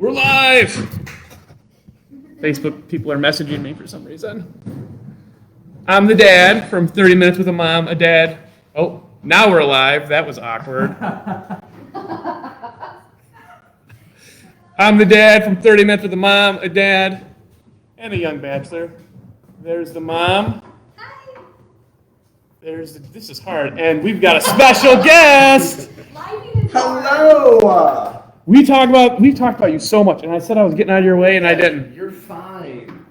We're live! Facebook people are messaging me for some reason. I'm the dad from 30 Minutes with a Mom, a dad. Oh, now we're live. That was awkward. I'm the dad from 30 Minutes with a Mom, a dad, and a young bachelor. There's the mom. Hi. This is hard. And we've got a special guest! Hello! We've talked about you so much, and I said I was getting out of your way, and I didn't. You're fine.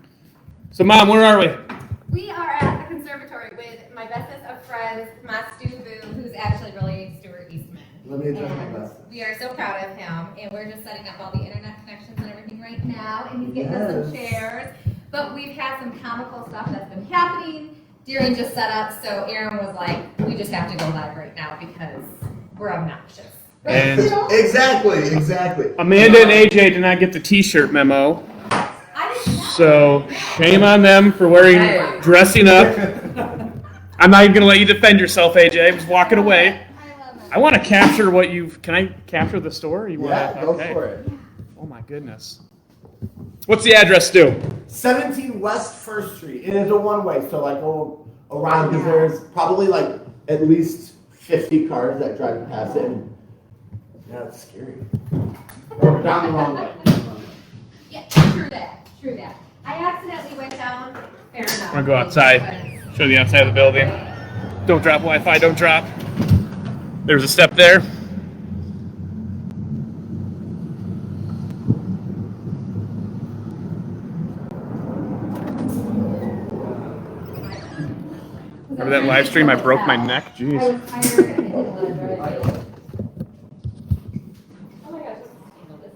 So, Mom, where are we? We are at the Conservatory with my bestest of friends, my Stu Boo, who's actually really Stuart Eastman. Let me adjust my glasses. We are so proud of him, and we're just setting up all the internet connections and everything right now, and he's getting us some chairs. But we've had some comical stuff that's been happening during just setup, so Aaron was like, we just have to go live right now because we're obnoxious. And Exactly. Amanda and AJ did not get the T-shirt memo, so shame on them for dressing up. I'm not even going to let you defend yourself, AJ. I was walking away. I want to capture can I capture the store? Go for it. Oh my goodness. What's the address, Stu? 17 West 1st Street. It is a one-way, so go around because there's probably at least 50 cars that drive past it. And, yeah, it's scary. Or down the wrong way. Yeah, true that. I accidentally went down. Fair enough. I'm going to go outside. Show the outside of the building. Don't drop Wi-Fi, don't drop. There's a step there. Remember that live stream? I broke my neck? Jeez. I was tired and I didn't want to drive. Oh my gosh,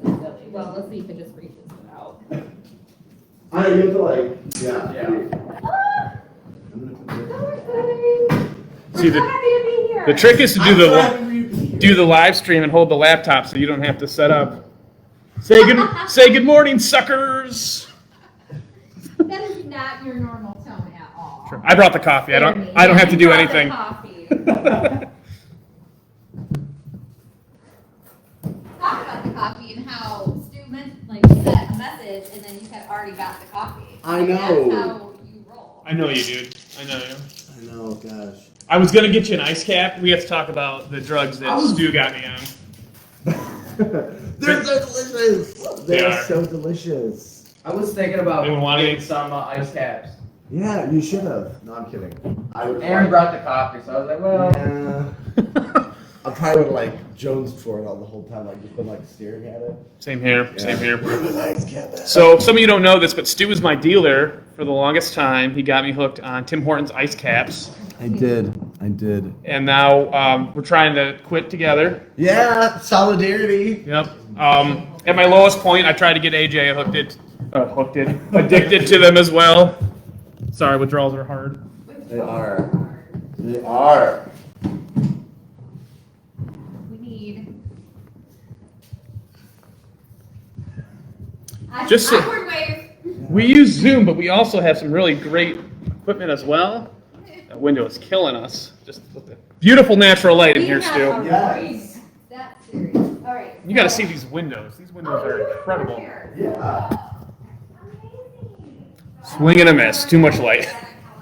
this is silly. Well, let's see if it just reaches it out. I have to yeah. See, the trick is to do the live stream and hold the laptop so you don't have to set up. Say good morning, suckers. That is not your normal tone at all. Sure. I brought the coffee. I don't have to do anything. Talk about the coffee and how Stu sent a message and then you had already got the coffee. I know. That's how you roll. I know you, dude. I know you. I know, gosh. I was gonna get you an ice cap. We have to talk about the drugs that Stu got me on. They're so delicious. They They're are. so delicious. I was thinking about Anyone want getting any? some ice caps. Yeah, you should have. No, I'm kidding. Aaron brought the coffee, so I was like, well. Yeah. I probably would have jonesed for it all the whole time, just been staring at it. Same here. Yeah. Same here. Where was ice cap at? So some of you don't know this, but Stu was my dealer for the longest time. He got me hooked on Tim Hortons ice caps. I did. And now we're trying to quit together. Yeah, solidarity. Yep. At my lowest point, I tried to get AJ addicted to them as well. Sorry, withdrawals are hard. They are. They are. We need. Just so- Awkward wave. We use Zoom, but we also have some really great equipment as well. That window is killing us. Just with the beautiful natural light in here, Stu. Yes. That's serious. All right. You got to see these windows. These windows are incredible. Yeah. Amazing. Swing and a miss. Too much light.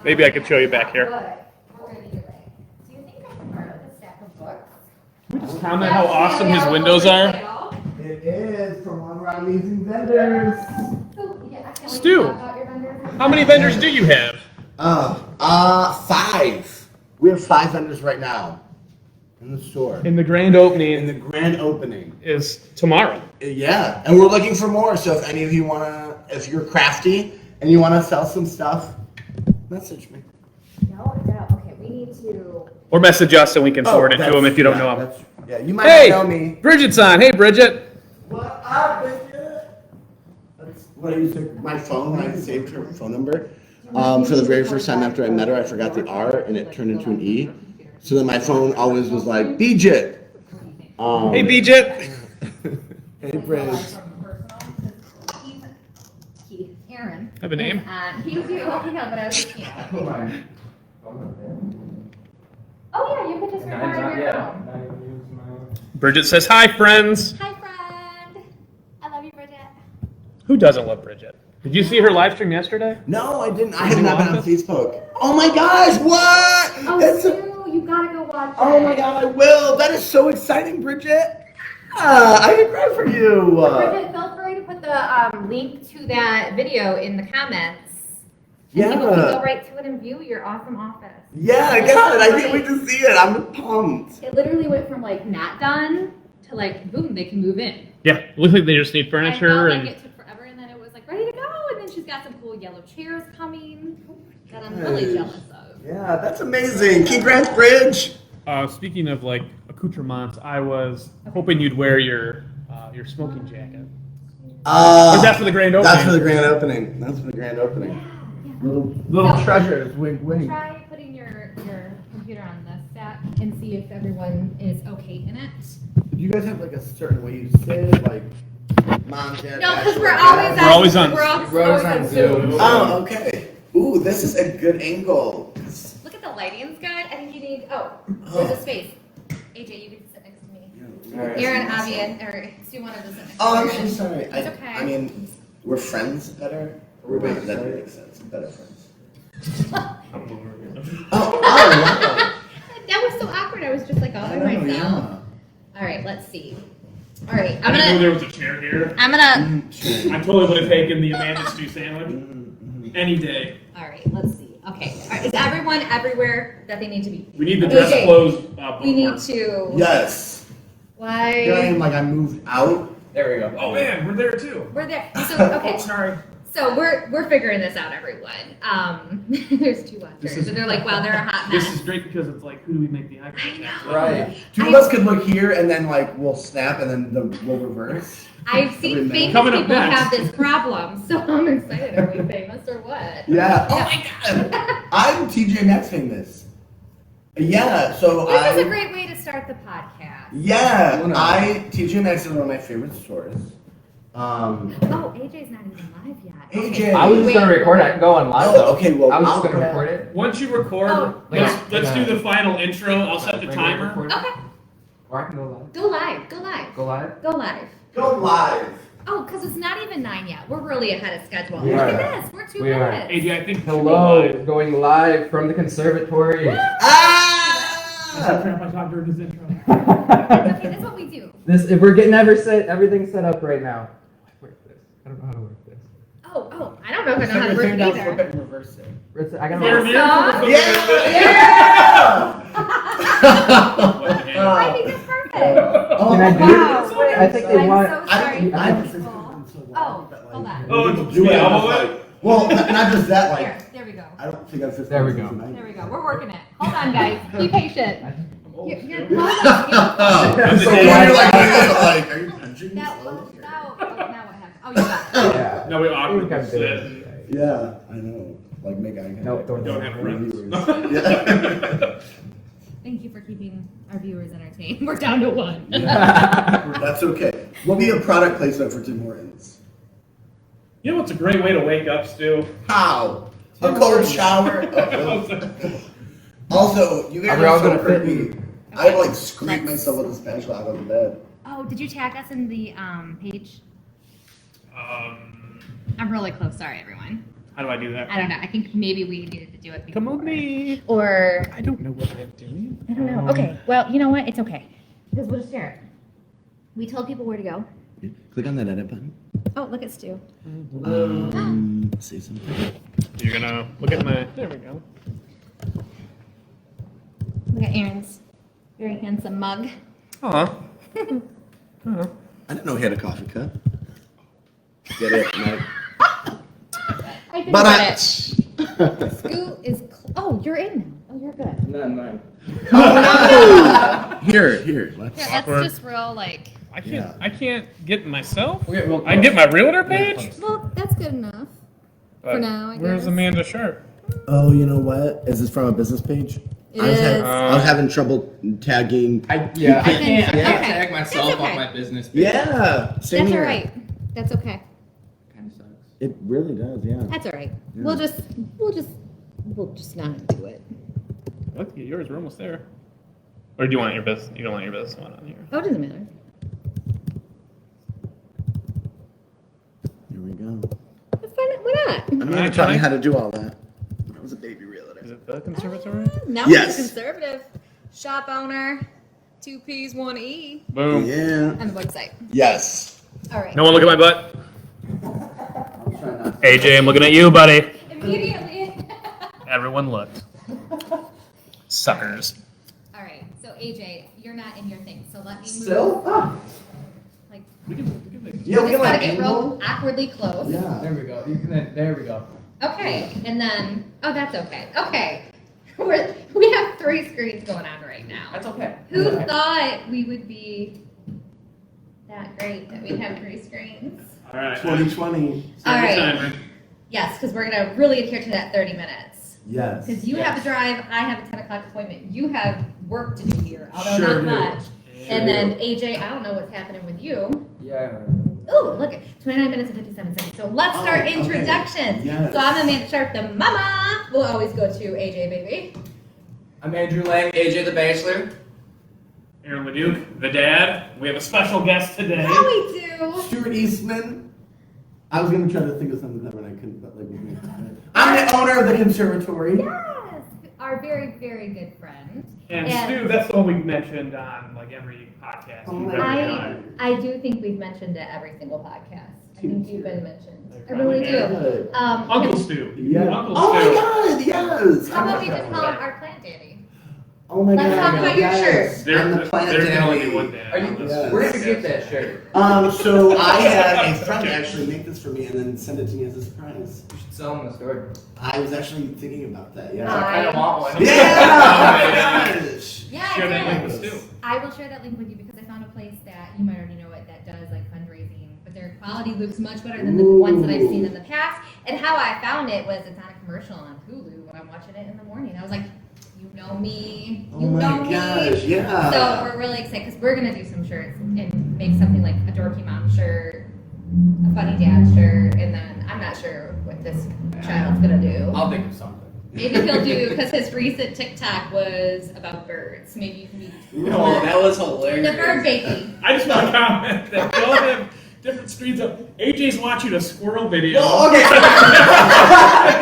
Maybe I could show you back here. We're gonna do it. Do you think I can borrow the stack of books? Can we just comment how awesome his windows are? It is from one of our amazing vendors. So, yeah, I can't wait to Stu, talk about your vendors. how many vendors do you have? 5. We have 5 vendors right now in the store. In the grand In opening the grand opening. is tomorrow. Yeah, and we're looking for more. So if any of you if you're crafty and you wanna sell some stuff, message me. No, okay, we need to. Or message us and we can forward it to him if you don't know him. Yeah, you might Hey, not know me. Bridget's on. Hey, Bridget. What up, Bridget? What I used my phone when I saved her phone number. For the very first time after I met her, I forgot the R and it turned into an E. So then my phone always was like, Bridget. Hey, Bridget. Hey, Bridget. Keith, Aaron. Have a name? He was you. But I was just Oh yeah, you could just record your phone. Bridget says, hi, friends. Hi, friend. I love you, Bridget. Who doesn't love Bridget? Did you see her live stream yesterday? No, I didn't. I Did have you not been on watch Facebook. Oh my gosh, what? Oh, That's Stu, you gotta go watch it. oh my god, I will. That is so exciting, Bridget. I can cry for you. Bridget, feel free to put the link to that video in the comments. And people can go right to it and view your awesome office. Yeah, God, I can't wait to see it. I'm pumped. It literally went from like not done to like boom, they can move in. Yeah, it looks like they just need I furniture felt and. like it took forever, and then it was like ready to go, and then she's got some cool yellow chairs coming that I'm really jealous of. Yeah, that's amazing. Congrats, Bridge. Speaking of like accoutrements, I was hoping you'd wear your smoking jacket. Or is that for the grand opening? That's for the grand opening. That's for the grand opening. Yeah. Little treasures, wink, wink. Try putting your computer on this set and see if everyone is okay in it. Do you guys have like a certain way you sit, like mom, dad? No, because Ashley, we're dad? always on. We're always on Zoom. Oh, okay. Ooh, this is a good angle. Look at the lighting's good. I think you need. Oh, there's a space. AJ, you can sit next to me. Alright. Aaron, Avi, or Stu wanted to sit next to Oh, I'm Aaron. so sorry. It's okay. I mean, we're friends better. Wait, that makes sense. Better friends. Oh, wow. That was so awkward. I was just like all by Oh, myself. yeah. All right, let's see. All right, I didn't know there was a chair here. I'm gonna. I totally would have taken the Amanda stew sandwich any day. All right, let's see. Okay, all right, is everyone everywhere that they need to be? We need the dress AJ, clothes. We need bookmark. to. Yes. Why? Here I am, like I moved out. There we go. Oh man, we're there too. We're there. So okay. Sorry. So we're figuring this out, everyone. There's two watchers, and they're like, wow, they're a hot mess. This is great because it's like, who do we make the eye contact with? Right. Two of us could look here and then like we'll snap and then we'll reverse. I've seen famous Coming up people next. have this problem, so I'm excited. Are we famous or what? Yeah. Oh my god. I'm TJ Maxx famous. Yeah. So This is a great way to start the podcast. Yeah. TJ Maxx is one of my favorite stores. Oh, AJ's not even live yet. AJ. I was just gonna record it. I can go on live though. Okay, well, I was I'll just gonna grab- record it. Once you record, Oh, let's yeah. do the final intro. I'll set the timer. Okay, Or I can go live. go live. Go live. Go live. Go live. Go live. Oh, because it's not even 9 yet. We're really ahead of schedule. We Look are. at this. We're 2 We are. minutes. AJ, I think. Hello, going live from the conservatory. Ah! Grandpa talked during his intro. Okay, that's what we do. This, if we're getting everything set up right now. Work this. I don't know how to work this. Oh, I don't know if I know how to work it Flip either. it and reverse it. I gotta Fair work. view? Yeah! I think it's perfect. Can I do Wow. it? I think they I'm want. so sorry. I for just people. so Oh, but, like, hold on. Oh, it's do it. the elbow way? Well, not just that. Here, Like, there we go. I don't think I'm just. There we go. There we go. We're working it. Hold on, guys. Be patient. You're close. So when you're like, are you punching? Now what happened? Oh, you got it. Yeah. No, we I think awkwardly I'm sit. doing it. Yeah, I know. Like make eye contact. No, don't Don't have friends. Yeah. Thank you for keeping our viewers entertained. We're down to 1. That's okay. We'll be a product placement for Tim Hortons. You know what's a great way to wake up, Stu? How? A cold shower. Also, you guys Are we all are so gonna fit creepy. I like scrape myself with a spatula out of the bed. Oh, did you tag us in the page? Um, I'm really close. Sorry, everyone. how do I do that? I don't know. I think maybe we needed to do it before. Come on, me. Or I don't know what I'm doing. I don't know. Okay. Well, you know what? It's okay. Because we'll just share it. We told people where to go. Click on that edit button. Oh, look at Stu. Say something. You're gonna look at my. There we go. Look at Aaron's very handsome mug. Aw. I didn't know he had a coffee cup. Get it, Mike? I didn't But get it. Scoot is. Oh, you're in now. Oh, you're good. None. Here. Let's. Yeah, that's Awkward. just real like. I can't. Yeah. I can't get myself. Okay, well, I can get my realtor page. Well, that's good enough. But now, I where's guess. Amanda Sharp? Oh, you know what? Is this from a business page? It I was, is. I was having trouble tagging. I can't Okay. tag myself That's okay. on my business page. Yeah, same That's here. all right. That's okay. Kind of sucks. It really does, yeah. That's all right. Yeah. We'll just not do it. Let's get yours. We're almost there. Or do you want your business? You don't want your business one on here. Oh, it doesn't matter. Here we go. Amanda taught me how to do all that. I was a baby realtor. Is it the Conservatory? No, Yes. he's a conservative shop owner. 2 P's, 1 E. Boom. Yeah. On the website. Yes. All right. No one look at my butt. I'm trying not to. AJ, I'm looking at you, buddy. Immediately. Everyone looked. Suckers. All right. So AJ, you're not in your thing. So let me move. Still? Ah. Like, We can Yeah, we just can like gotta get real angle. awkwardly close. Yeah. There we go. There we go. Okay. And then, oh, that's okay. Okay. We have 3 screens going on right now. That's okay. Who thought we would be that great that we'd have 3 screens? All right. 2020. All right. Timer. Yes, because we're gonna really adhere to that 30 minutes. Yes. Because you have a drive, I have a 10 o'clock appointment. You have work to do here, although Sure not do. much. And then AJ, I don't know what's happening with you. Yeah. Ooh, look at 29 minutes and 57 seconds. So let's start Oh, okay. introductions. Yes. So I'm Amanda Sharp, the mama. We'll always go to AJ, baby. I'm Andrew Lang, AJ the Bachelor. Aaron LaDuke, the dad. We have a special guest today. Yeah, we do. Stuart Eastman. I was gonna try to think of something clever and I couldn't, but like, I'm the owner of the Conservatory. Yes, our very, very good friend. And And- Stu, that's the one we mentioned on like every podcast. Oh you've my ever God. done. I do think we've mentioned it every single podcast. I think you've been mentioned. I Probably really do. Good. Uncle Stu. Yeah. Uncle Oh Stu. my God! Yes. How about we I'm just call him our plant daddy? Oh my Let's God! talk about your yes. shirt. There, I'm the plant there can only daddy. be one dad. Are you? on this Yes. Where did you podcast. get that shirt? So I had a friend actually make this for me and then send it to me as a surprise. You should sell them in the store. I was actually thinking about that. Yeah. I kind of want one. Yeah. Oh my gosh. Yeah, Share that I link did. with Stu. I will share that link with you because I found a place that you might already know it that does like fundraising, but their quality looks much better than the ones that I've seen in the past. And how I found it was it's on a commercial on Hulu when I'm watching it in the morning. I was like, you know me, Oh you my know me. gosh! Yeah. So we're really excited because we're gonna do some shirts and make something like a dorky mom shirt, a funny dad shirt, and then I'm not sure what this child's gonna do. I'll think of something. Maybe he'll do because his recent TikTok was about birds. Maybe you can be Oh, that was the hilarious. bird baby. I just want to comment that we all have different streams of AJ's watching a squirrel video. Oh, okay.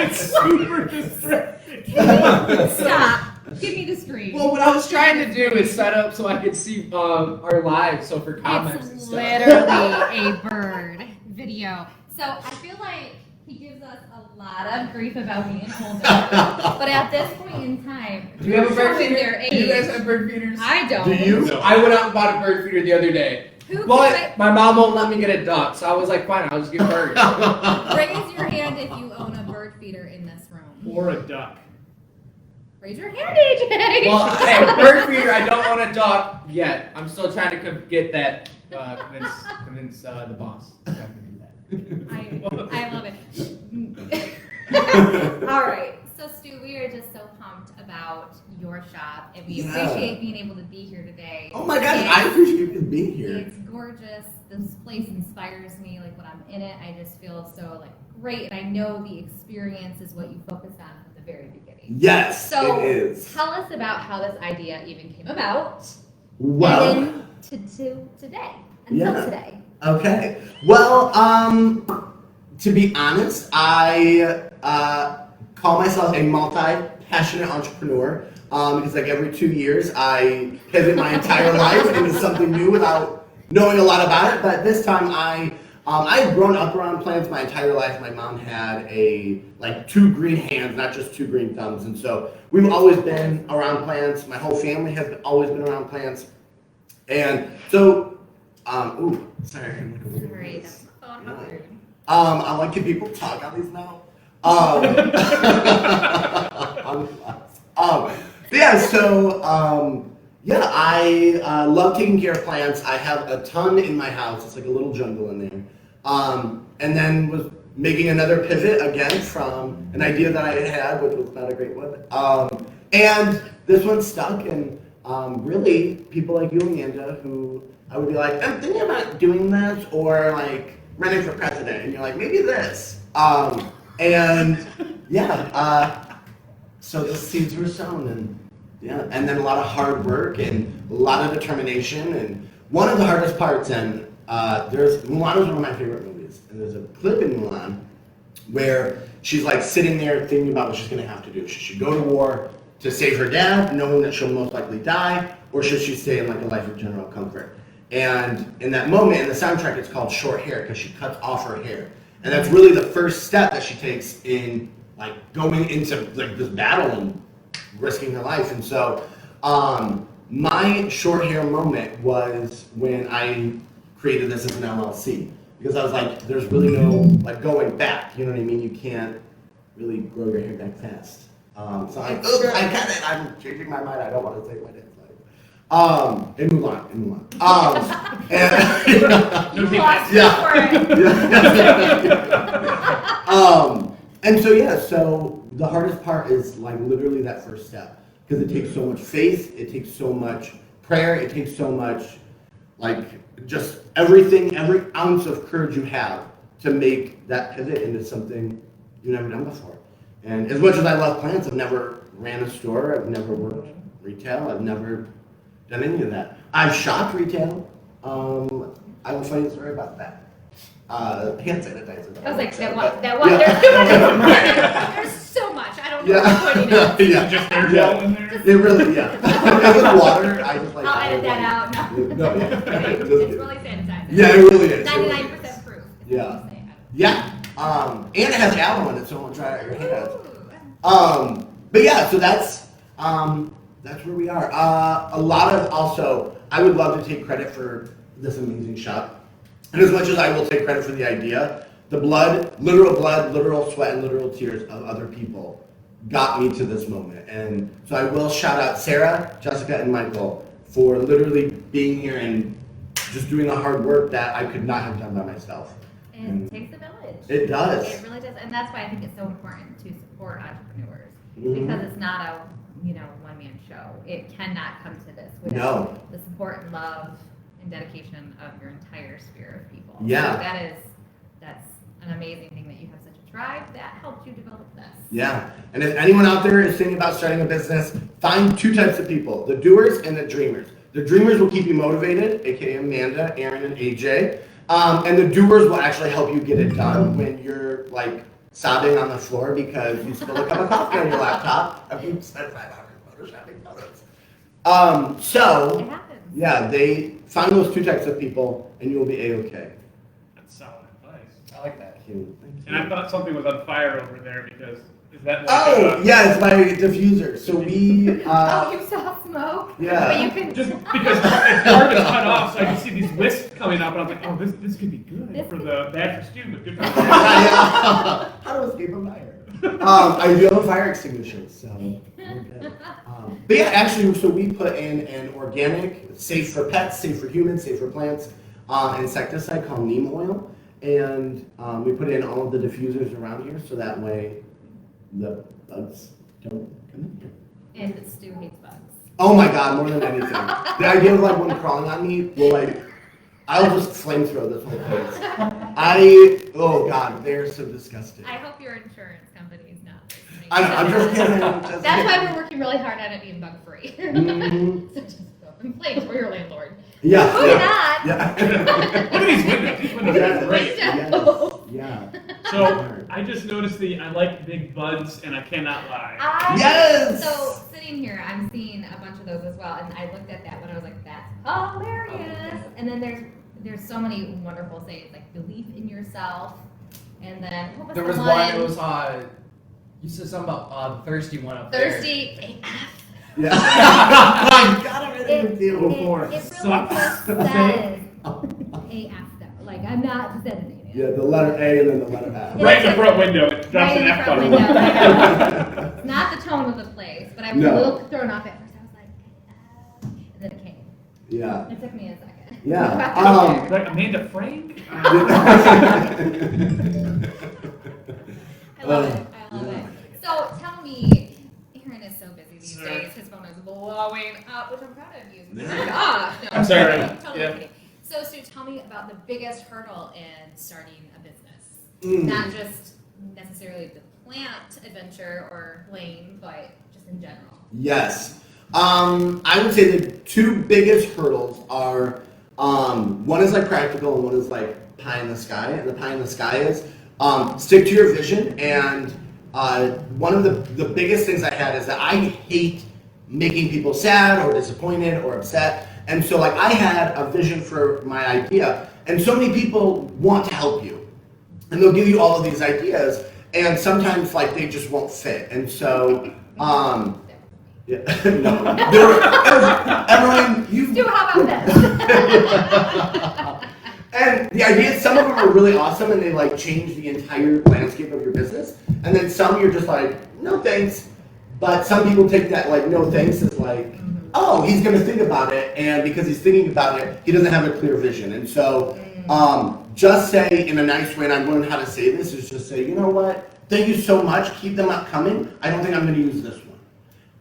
It's super distracting. Stop. Give me the screen. Well, what I was trying to do is set up so I could see our live, so for comments and It's stuff. literally a bird video. So I feel like he gives us a lot of grief about being older. But at this point in time, Do you have a bird showing feeder? their Do you guys age. have bird feeders? I don't. Do you? No. I went out and bought a bird feeder the other day. Who But can my mom won't let me get a duck, so I was like, fine, I'll just get birds. raise your hand if you own a bird feeder in this room? Or a duck. Raise your hand, AJ. Well, hey, bird feeder, I don't want a duck yet. I'm still trying to get that, convince the boss. to do that. I love it. All right. So, Stu, we are just so pumped about your shop, and we Yeah. appreciate being able to be here today. Oh my God! And I appreciate you being here. It's gorgeous. This place inspires me. Like when I'm in it, I just feel so like great, and I know the experience is what you focus on from the very beginning. Yes, So, it is. tell us about how this idea even came about, Well. and then to today, until Yeah. today. Okay. Well, to be honest, I call myself a multi-passionate entrepreneur because like every 2 years I pivot my entire life into something new without knowing a lot about it. But this time I've grown up around plants my entire life. My mom had like 2 green hands, not just 2 green thumbs, and so we've always been around plants. My whole family has always been around plants, and so. Ooh, sorry. I'm like a weird Sorry, voice. that's not hard. I like can people talk on these now? Yeah, so, yeah, I love taking care of plants. I have a ton in my house. It's like a little jungle in there. And then was making another pivot again from an idea that I had, which was not a great one. And this one stuck, and really, people like you, Amanda, who I would be like, I'm thinking about doing this, or like running for president, and you're like, maybe this. And yeah, so the seeds were sown, and yeah, and then a lot of hard work and a lot of determination. And one of the hardest parts, and Mulan is one of my favorite movies, and there's a clip in Mulan where she's like sitting there thinking about what she's going to have to do. Should she go to war to save her dad, knowing that she'll most likely die, or should she stay in like a life of general comfort? And in that moment, in the soundtrack, it's called Short Hair because she cuts off her hair. And that's really the first step that she takes in like going into like this battle and risking her life. And so my short hair moment was when I created this as an LLC, because I was like, there's really no like going back. You know what I mean? You can't really grow your hair back fast. So I'm changing my mind. I don't want to take my dad's life. And move on. And so so the hardest part is like literally that first step, because it takes so much faith, it takes so much prayer, it takes so much like just everything, every ounce of courage you have to make that pivot into something you've never done before. And as much as I love plants, I've never ran a store, I've never worked retail, I've never done any of that. I've shopped retail. I will tell you a story about that. Hand sanitizer. I was like, that one, there's too much. There's so much. I don't know what's pointing at. Just air gel in there? It really, It was water. I just like. I'll edit that out. No. It's really sanitizing. Yeah, it really is. 99% proof. Yeah. And it has aloe in it, so it won't dry out your hands. But yeah, so that's where we are. A lot of also, I would love to take credit for this amazing shop. And as much as I will take credit for the idea, the blood, literal sweat, and literal tears of other people got me to this moment. And so I will shout out Sarah, Jessica, and Michael for literally being here and just doing the hard work that I could not have done by myself. And it takes a village. It does. It really does. And that's why I think it's so important to support entrepreneurs. Because it's not a one-man show. It cannot come to this without the support and love and dedication of your entire sphere of people. Yeah. So that's an amazing thing that you have such a tribe that helped you develop this. Yeah. And if anyone out there is thinking about starting a business, find two types of people, the doers and the dreamers. The dreamers will keep you motivated, aka Amanda, Aaron, and AJ. And the doers will actually help you get it done when you're like sobbing on the floor because you spilled a cup of coffee on your laptop and you spent 5 hours photoshopping photos. So It happens. yeah, they find those two types of people and you'll be A-okay. That's solid advice. I like that. Thank you. And I thought something was on fire over there because is that like Yeah, it's my diffuser. So we You saw smoke? yeah. But you can just because it's hard to cut off, so I can see these wisps coming up, and I was like, oh, this could be good for the bad for Stu, but good for the How to escape a fire. I do have a fire extinguisher, so we're good. But yeah, actually, so we put in an organic, safe for pets, safe for humans, safe for plants, insecticide called neem oil, and we put in all of the diffusers around here, so that way the bugs don't come in here. And Stu hates bugs. Oh my god, more than anything. The idea of like one crawling on me will I'll just flamethrow this whole place. Oh god, they're so disgusting. I hope your insurance company is not listening. I'm just kidding. That's why we're working really hard on it being bug free. Mm-hmm. So just go in flames, we're your landlord. Yeah. Moving on. Yeah. Look at these windows. These windows are great. Yeah. So I just noticed I like big buds, and I cannot lie. Yes! So sitting here, I'm seeing a bunch of those as well, and I looked at that when I was like, "That's hilarious!" And then there's so many wonderful sayings like belief in yourself, and then what was There the was one? one. It was you said something about the thirsty one up there. Thirsty AF. Yeah. I got it. It really Sucks. just says AF though. Like I'm not designating it. Yeah, the letter A and then the letter F. Right in the front window, it drops Right in an the F front on window. it. I know. It's not the tone of the place, but I was a little thrown off at first. I was like, and then it came. Yeah. It took me a second. Yeah. Like Amanda Frank? I love it. I love it. So tell me, Aaron is so busy these days. His phone is blowing up, which I'm proud of you. Gosh. No, I'm sorry. Totally Yeah. kidding. So Stu, tell me about the biggest hurdle in starting a business. Not just necessarily the plant adventure or lane, but just in general. Yes. I would say the two biggest hurdles are one is like practical and one is like pie in the sky. And the pie in the sky is stick to your vision. And one of the biggest things I had is that I hate making people sad or disappointed or upset. And so like I had a vision for my idea, and so many people want to help you, and they'll give you all of these ideas, and sometimes like they just won't fit. And so yeah, no, everyone, Stuart, how about this? and the ideas, some of them are really awesome, and they like change the entire landscape of your business. And then some you're just like, no thanks. But some people take that like no thanks as like, oh, he's gonna think about it, and because he's thinking about it, he doesn't have a clear vision. And so just say in a nice way, and I've learned how to say this, is just say, you know what, thank you so much, keep them up coming. I don't think I'm gonna use this one.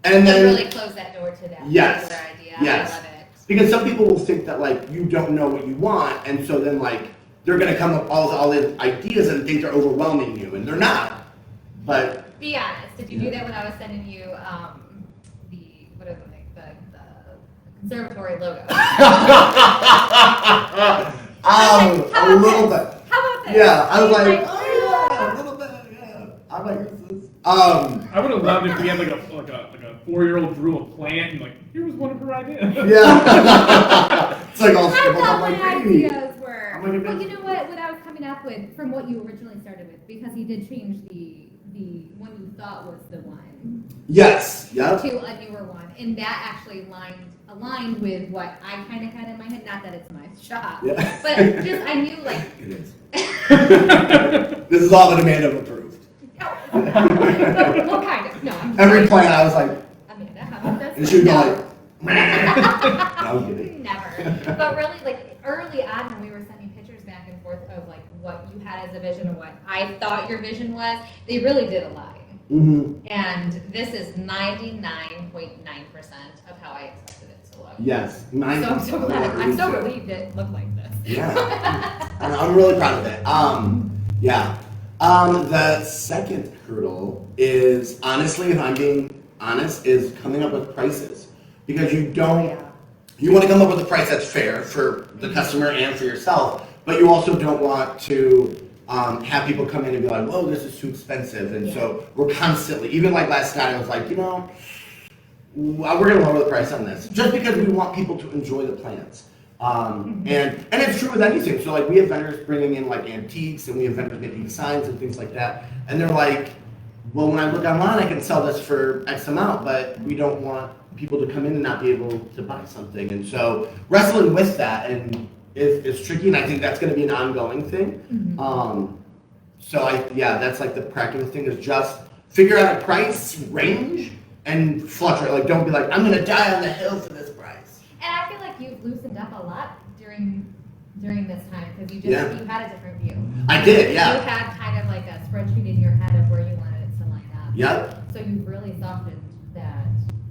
And then really close that door to that yes, idea. yes. I love it. Because some people will think that like you don't know what you want, and so then like they're gonna come up all the ideas and think they're overwhelming you, and they're not. But be honest. Did you do that when I was sending you the Conservatory logo? A little bit. How about that? Yeah, I was like, oh yeah, a little bit. Yeah, I'm like this. I would have loved if we had like a 4-year-old drew a plant and like here was one of her ideas. Yeah. It's like all I scribbled. thought I'm like, my baby. ideas were. I'm like, Well, you know what I was coming up with from what you originally started with, because he did change the one you thought was the one Yes. Yep. to a newer one, and that actually aligned with what I kind of had in my head. Not that it's my shop, Yeah. but just I knew like. It is. This is all that Amanda approved. What kind of? No. I'm Every plan I was like, Amanda, how about this? and she would go No. like, I was kidding. Never. But really, like early on when we were sending pictures back and forth of like what you had as a vision and what I thought your vision was, they really did align. Mm-hmm. And this is 99.9% of how I expected it to look. Yes. So I'm so glad. I'm so relieved it looked like this. Yeah. And I'm really proud of it. Yeah. The second hurdle is, honestly, if I'm being honest, is coming up with prices. Because you want to come up with a price that's fair for the customer and for yourself, but you also don't want to have people come in and be like, whoa, this is too expensive. And so we're constantly, even like last night, I was like, you know, we're going to lower the price on this just because we want people to enjoy the plants. And it's true with anything. So like we have vendors bringing in like antiques, and we have vendors making signs and things like that. And they're like, well, when I look online, I can sell this for X amount, but we don't want people to come in and not be able to buy something. And so wrestling with that and is tricky, and I think that's going to be an ongoing thing. That's like the practical thing, is just figure out a price range and fluctuate. Like don't be like, I'm going to die on the hill for this price. And I feel like you've loosened up a lot during this time, because you had a different view. I did, yeah. You had kind of like a spreadsheet in your head of where you wanted it to line up. Yep. So you really softened that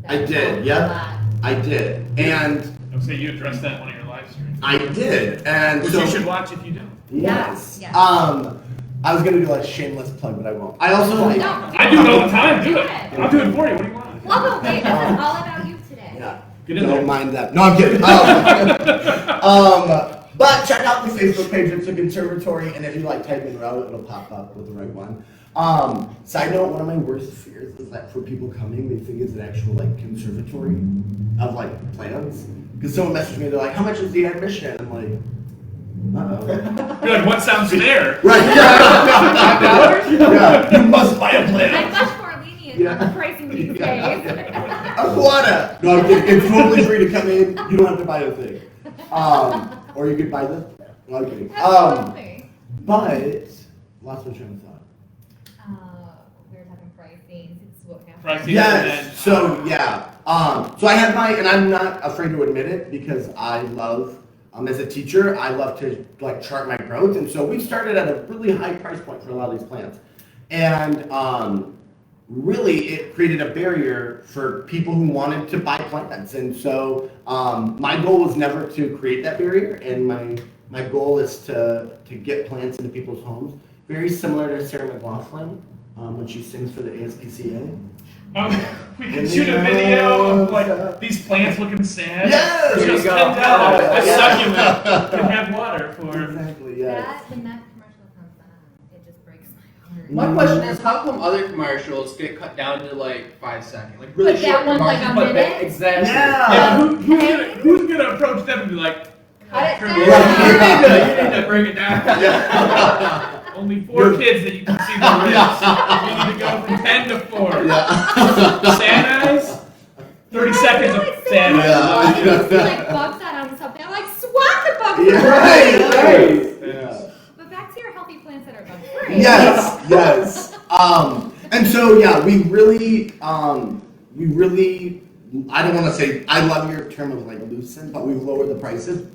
I did, a yep. lot. I did. And I would say you addressed that in one of your live streams. I did. And Which so you should watch if you don't. yes. Yes. I was gonna do like a shameless plug, but I won't. I also like I do it all the time. Do it. I'll do it for you. What do you want? Well, okay, this is all about you today. yeah. Get in Don't there. mind that. No, I'm kidding. But check out the Facebook page. It's a Conservatory, and if you like type in row, it'll pop up with the right one. Side note: one of my worst fears is that for people coming, they think it's an actual like conservatory of like plants. Because someone messaged me, they're like, "How much is the admission?" I'm like, "Uh-oh." You're like, what sounds fair? Right? Yeah. You must buy a I'm plant. much more lenient on the pricing these days. Iguana. No, I'm kidding. It's totally free to come in. You don't have to buy a thing. Or you could buy this. No, I'm kidding. Absolutely. But lost my train of thought. We were talking pricing. It's what happened. Pricing. Yes. So yeah. So I have and I'm not afraid to admit it, because I love, as a teacher, I love to like chart my growth, and so we started at a really high price point for a lot of these plants, and really it created a barrier for people who wanted to buy plants, and so my goal was never to create that barrier, and my goal is to get plants into people's homes, very similar to Sarah McLaughlin when she sings for the ASPCA. We can shoot a video of like these plants looking sad. Yes! It's There just you go. $10. A Yeah. succulent can have water for. Exactly. Yes. When that commercial comes on, it just breaks My question is, how come other commercials get cut down to like 5 seconds? Like really But short that one's like a commercials, but minute? exactly. Yeah. Who's gonna approach them and be like, Cut it "Turn down." it You need to bring it down. Yeah. only 4 kids that you can see their lips. You need to go from 10 to 4. Yeah. Santa's, 30 seconds of Santa. Santa. Yeah. And you see like bugs out on something. I'm like, swat the bugs Yeah, out. right. Yeah. But back to your healthy plants that are bug free. Yes. And so yeah, we really, I don't want to say, I love your term of like loosen, but we've lowered the prices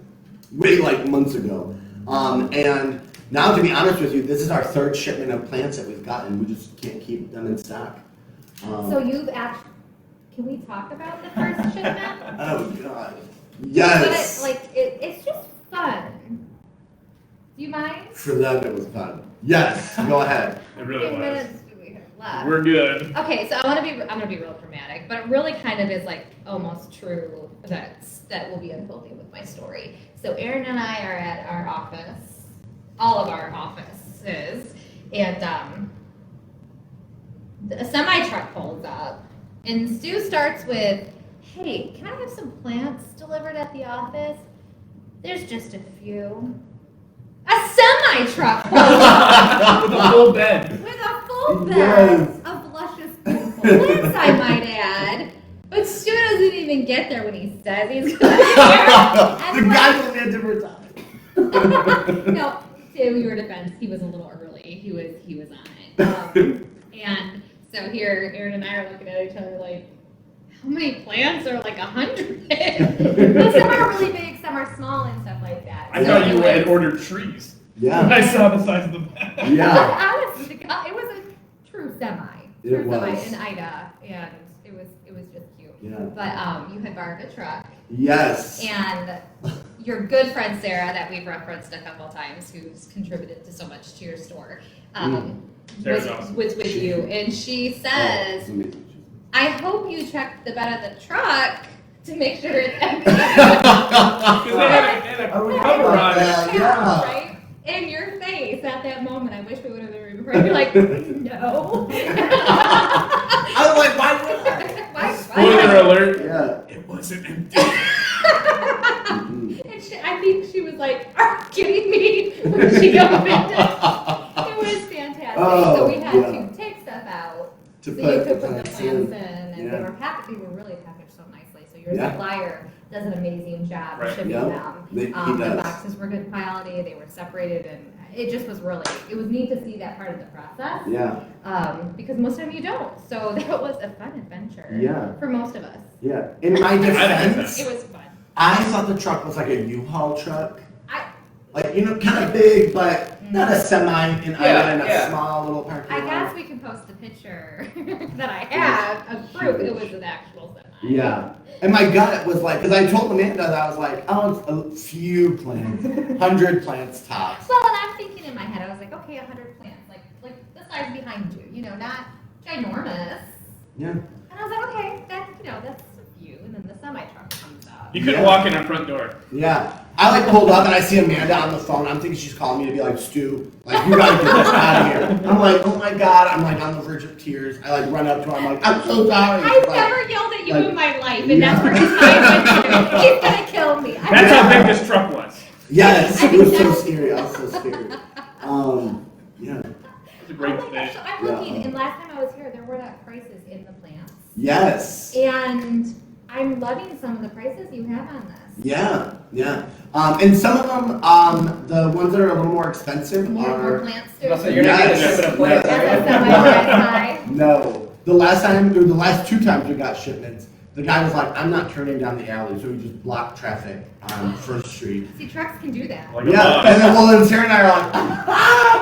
way like months ago. And now to be honest with you, this is our 3rd shipment of plants that we've gotten. We just can't keep them in stock. So you've actually, can we talk about the first shipment? Oh God. Yes. But it's just fun. Do you mind? For them it was fun. Yes, go ahead. It really How many was. minutes do we have left? We're good. Okay, so I'm gonna be real dramatic, but it really kind of is like almost true that will be unfolding with my story. So Aaron and I are at our office, all of our offices, and a semi truck pulls up, and Stu starts with, "Hey, can I have some plants delivered at the office? There's just a few." A semi truck pulls up. With a full bed. With a full bed Yes. of luscious beautiful plants, I might add. But Stu doesn't even get there when he says he's going to be here. The guy told me a different time. No, to your defense, he was a little early. He was on it. And so here, Aaron and I are looking at each other like, how many plants are like 100? Well, some are really big, some are small and stuff like that. I thought you had ordered trees. Yeah. I saw the size of the bed. Yeah. Honestly, it was a true semi. It True was. semi in Ida, and it was just cute. Yeah. But you had borrowed a truck, Yes. and your good friend Sarah, that we've referenced a couple times, who's contributed to so much to your store, Sarah's awesome. was with you, and she says, "I hope you checked the bed of the truck to make sure it's empty." Because they had a cover on it. Yeah. Right? In your face at that moment, I wish we would have been recording. You're like, no. I was like, why would I? Why? Spoiler alert. Yeah. It wasn't empty. And I think she was like, "Are you kidding me?" When she opened it. It was fantastic. Oh, So we had yeah. to take stuff out To so you put could the put the plants plants in, in. and Yeah. they were really packaged so nicely. So your Yeah. supplier does an amazing job Right. shipping Yep. them. He The does. boxes were good quality. They were separated, and it just was it was neat to see that part of the process. Yeah. Because most of them you don't. So that was a fun adventure. Yeah. For most of us. Yeah. In my defense, It was fun. I thought the truck was like a U-Haul truck. I Like, kind of big, but not a semi in Yeah. a small little parking lot. guess we can post the picture that I have of proof it was an actual semi. Yeah. And my gut was like, because I told Amanda that I was like, oh, it's a few plants, 100 plants tops. Well, and I'm thinking in my head, I was like, okay, 100 plants, like the size behind you, not ginormous. Yeah. And I was like, okay, that's a few. And then the semi truck comes out. You couldn't Yeah. walk in our front door. Yeah. I like pulled up and I see Amanda on the phone. I'm thinking she's calling me to be like, Stu, like, you gotta get this out of here. I'm like, oh my God. I'm like on the verge of tears. I like run up to her. I'm like, I'm so sorry. I've Like, never yelled at you like- in my life, and that's where his mind went to. He's gonna kill me. That's how big this truck was. Yes. I It think was so that's- scary. I was so scared. Yeah. It's a great fish. So I'm looking, and last time I was here, there were not prices in the plants. Yes. And I'm loving some of the prices you have on this. Yeah. Yeah. And some of them, the ones that are a little more expensive More are. plants too. So you're not getting Yes. a shipment of plants, Yes. That's a right? semi-price high. No. The last 2 times we got shipments, the guy was like, I'm not turning down the alley, so he just blocked traffic on First Street. See, trucks can do that. Like a Yeah, boss. and then Sarah and I are like,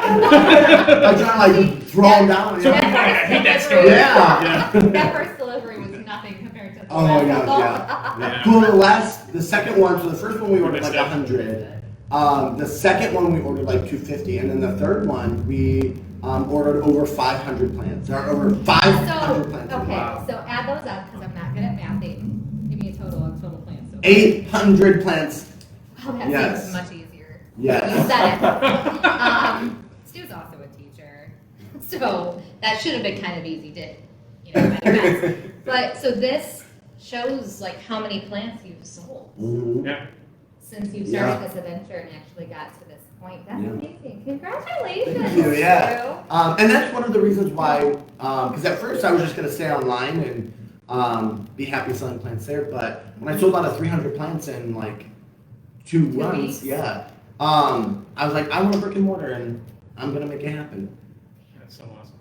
I'm trying to like throw him down. So Yeah. I hate that story. Yeah. That first delivery was nothing compared to the Oh my last God, couple. Yeah. Well, the second one, so the first one we ordered like Mixed up. 100. The second one we ordered like 250, and then the third one we ordered over 500 plants. There are over 500 plants. So, okay, Wow. so add those up, because I'm not good at mathing. Give me a total of total plants. So. 800 plants. Oh, that Yes. seems much easier. Yes. You said it. Stu's also a teacher. So that should have been kind of easy, by the fence. But so this shows like how many plants you've sold Yeah. since you started this adventure and actually got to this point. That's amazing. Congratulations. Thank you, yeah. And that's one of the reasons why, because at first I was just going to stay online and be happy selling plants there, but when I sold out of 300 plants in like 2 months, weeks? I was like, I want a brick and mortar and I'm going to make it happen. That's so awesome.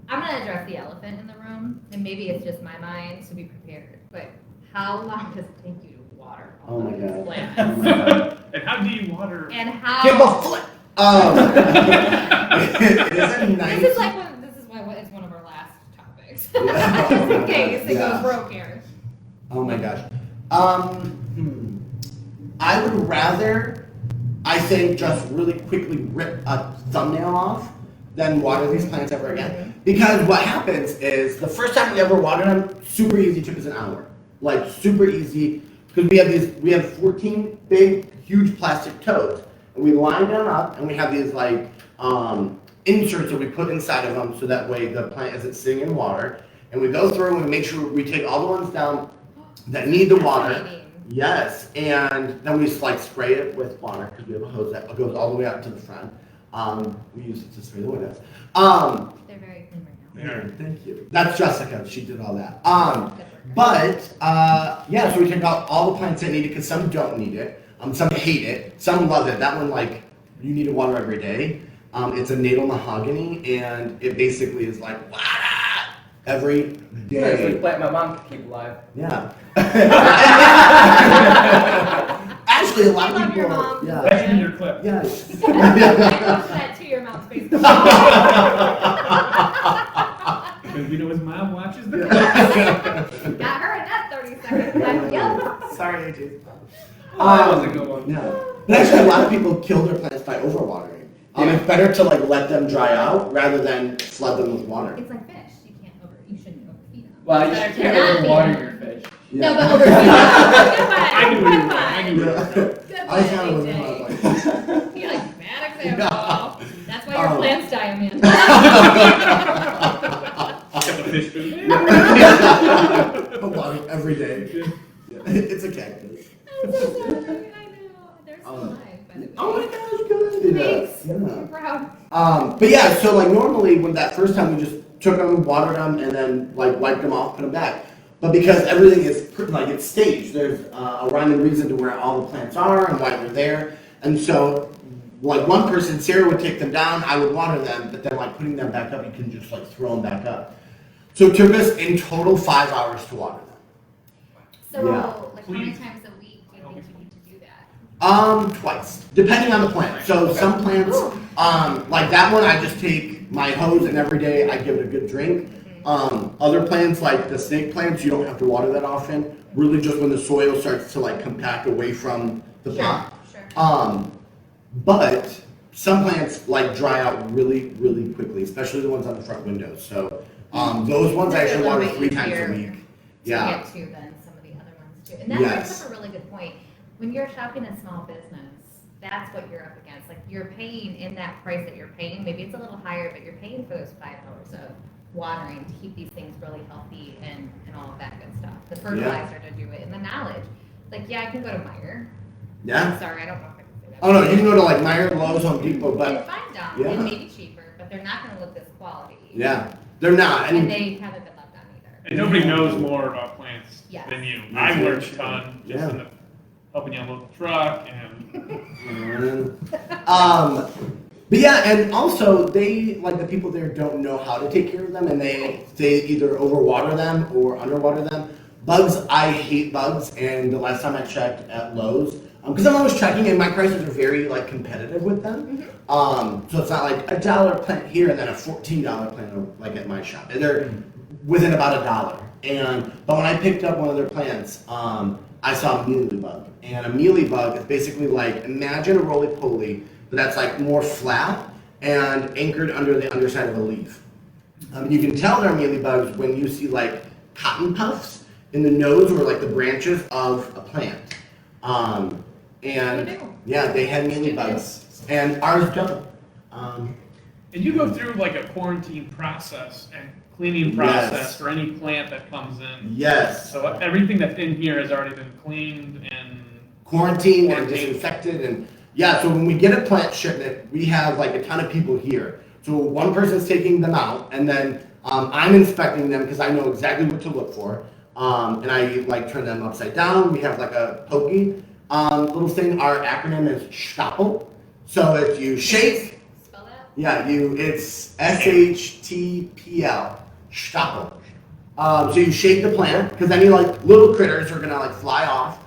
I'm going to address the elephant in the room, and maybe it's just my mind, so be prepared. But how long does it take you to water all Oh my these God. plants? Oh my God. And how do you water? And how? Kimball flip! It is a nice. This is why it's one of our last topics. Yeah. Just in case it Yeah. goes broke here. Oh my gosh. I would rather, I think, just really quickly rip a thumbnail off than water these plants ever again. Because what happens is the first time we ever watered them, super easy, took us an hour. Like super easy. Because we have 14 big, huge plastic totes. And we line them up and we have these like inserts that we put inside of them so that way the plant isn't sitting in water. And we go through and we make sure we take all the ones down that need the water. Fascinating. Yes, and then we just like spray it with water because we have a hose that goes all the way up to the front. We use it to spray the windows. They're very clean right now. Thank you. That's Jessica. She did all that. So we take out all the plants that need it because some don't need it. Some hate it. Some love it. That one, like, you need to water every day. It's a natal mahogany, and it basically is like water every Yeah, it's day. like plant my mom could keep alive. Yeah. Actually, a lot I of love people. your mom. Yeah. That's in your clip. Yes. I posted that to your mom's Facebook. Because we know his mom watches the Yeah. Got her in that 30 seconds. Yep. Sorry, AJ. That was a good one. Yeah. But actually, a lot of people kill their plants by overwatering. It's better to like let them dry out rather than flood them with water. It's like fish. You shouldn't overfeed them. Well, you Better to can't not feed overwater them. your fish. No, but overfeed them. I knew where you were. I knew where you were. Good I one, kind of was AJ. You're like, bad example. That's why your plants die, Amanda. Get the fish food. But water every day. It's a cactus. I'm so sorry. I know. They're so alive, by the way. Oh my gosh, good. Thanks. Yeah. I'm proud. But yeah, so like normally when that first time we just took them, watered them, and then like wiped them off, put them back. But because everything is like it's staged, there's a rhyme and reason to where all the plants are and why they're there. And so like one person, Sarah would take them down, I would water them, but then like putting them back up, you can just like throw them back up. So it took us in total 5 hours to water them. So, Yeah. like, how many times a week do you think you need to do that? Twice, depending on the plant. So some plants, like that one, I just take my hose and every day I give it a good drink. Other plants, like the snake plants, you don't have to water that often. Really just when the soil starts to like compact away from the pot. Sure. But some plants like dry out really, really quickly, especially the ones on the front windows. So those ones I actually water 3 times a week. Yeah. To get to than some of the other ones too. And that brings up a really good point. When you're shopping a small business, that's what you're up against. Like you're paying in that price that you're paying. Maybe it's a little higher, but you're paying for those 5 hours of watering to keep these things really healthy and all of that good stuff. The fertilizer to do it and the knowledge. Like, yeah, I can go to Meijer. Yeah. Sorry, I don't know if I can say that. Oh no, you can go to like Meijer, Lowe's, Home Depot, And but find them yeah. and maybe cheaper, but they're not going to look this quality. yeah, they're not. And And they haven't been left on either. And nobody knows more about plants Yes. than you. I learned a ton just Yeah. in the, helping you unload the truck and but yeah, and also they like the people there don't know how to take care of them, and they either overwater them or underwater them. Bugs, I hate bugs, and the last time I checked at Lowe's, because I'm always checking, and my prices are very like competitive with them. So it's not like $1 plant here and then a $14 plant like at my shop. They're within about $1. But when I picked up one of their plants, I saw a mealybug, and a mealybug is basically like imagine a roly-poly, but that's like more flat and anchored under the underside of a leaf. You can tell they're mealybugs when you see like cotton puffs in the nose or like the branches of a plant. And They do. yeah, they had mealybugs, and ours don't. And you go through like a quarantine process and cleaning process Yes. for any plant that comes in. Yes. So everything that's in here has already been cleaned and Quarantined and disinfected, and yeah, so when we get a plant shipment, we have like a ton of people here. So one person's taking them out, and then I'm inspecting them because I know exactly what to look for. And I like turn them upside down. We have like a pokey little thing. Our acronym is SHTOPL. So if you shake, Spell that? yeah, it's SHTPL, SHTOPL. So you shake the plant because any like little critters are gonna like fly off.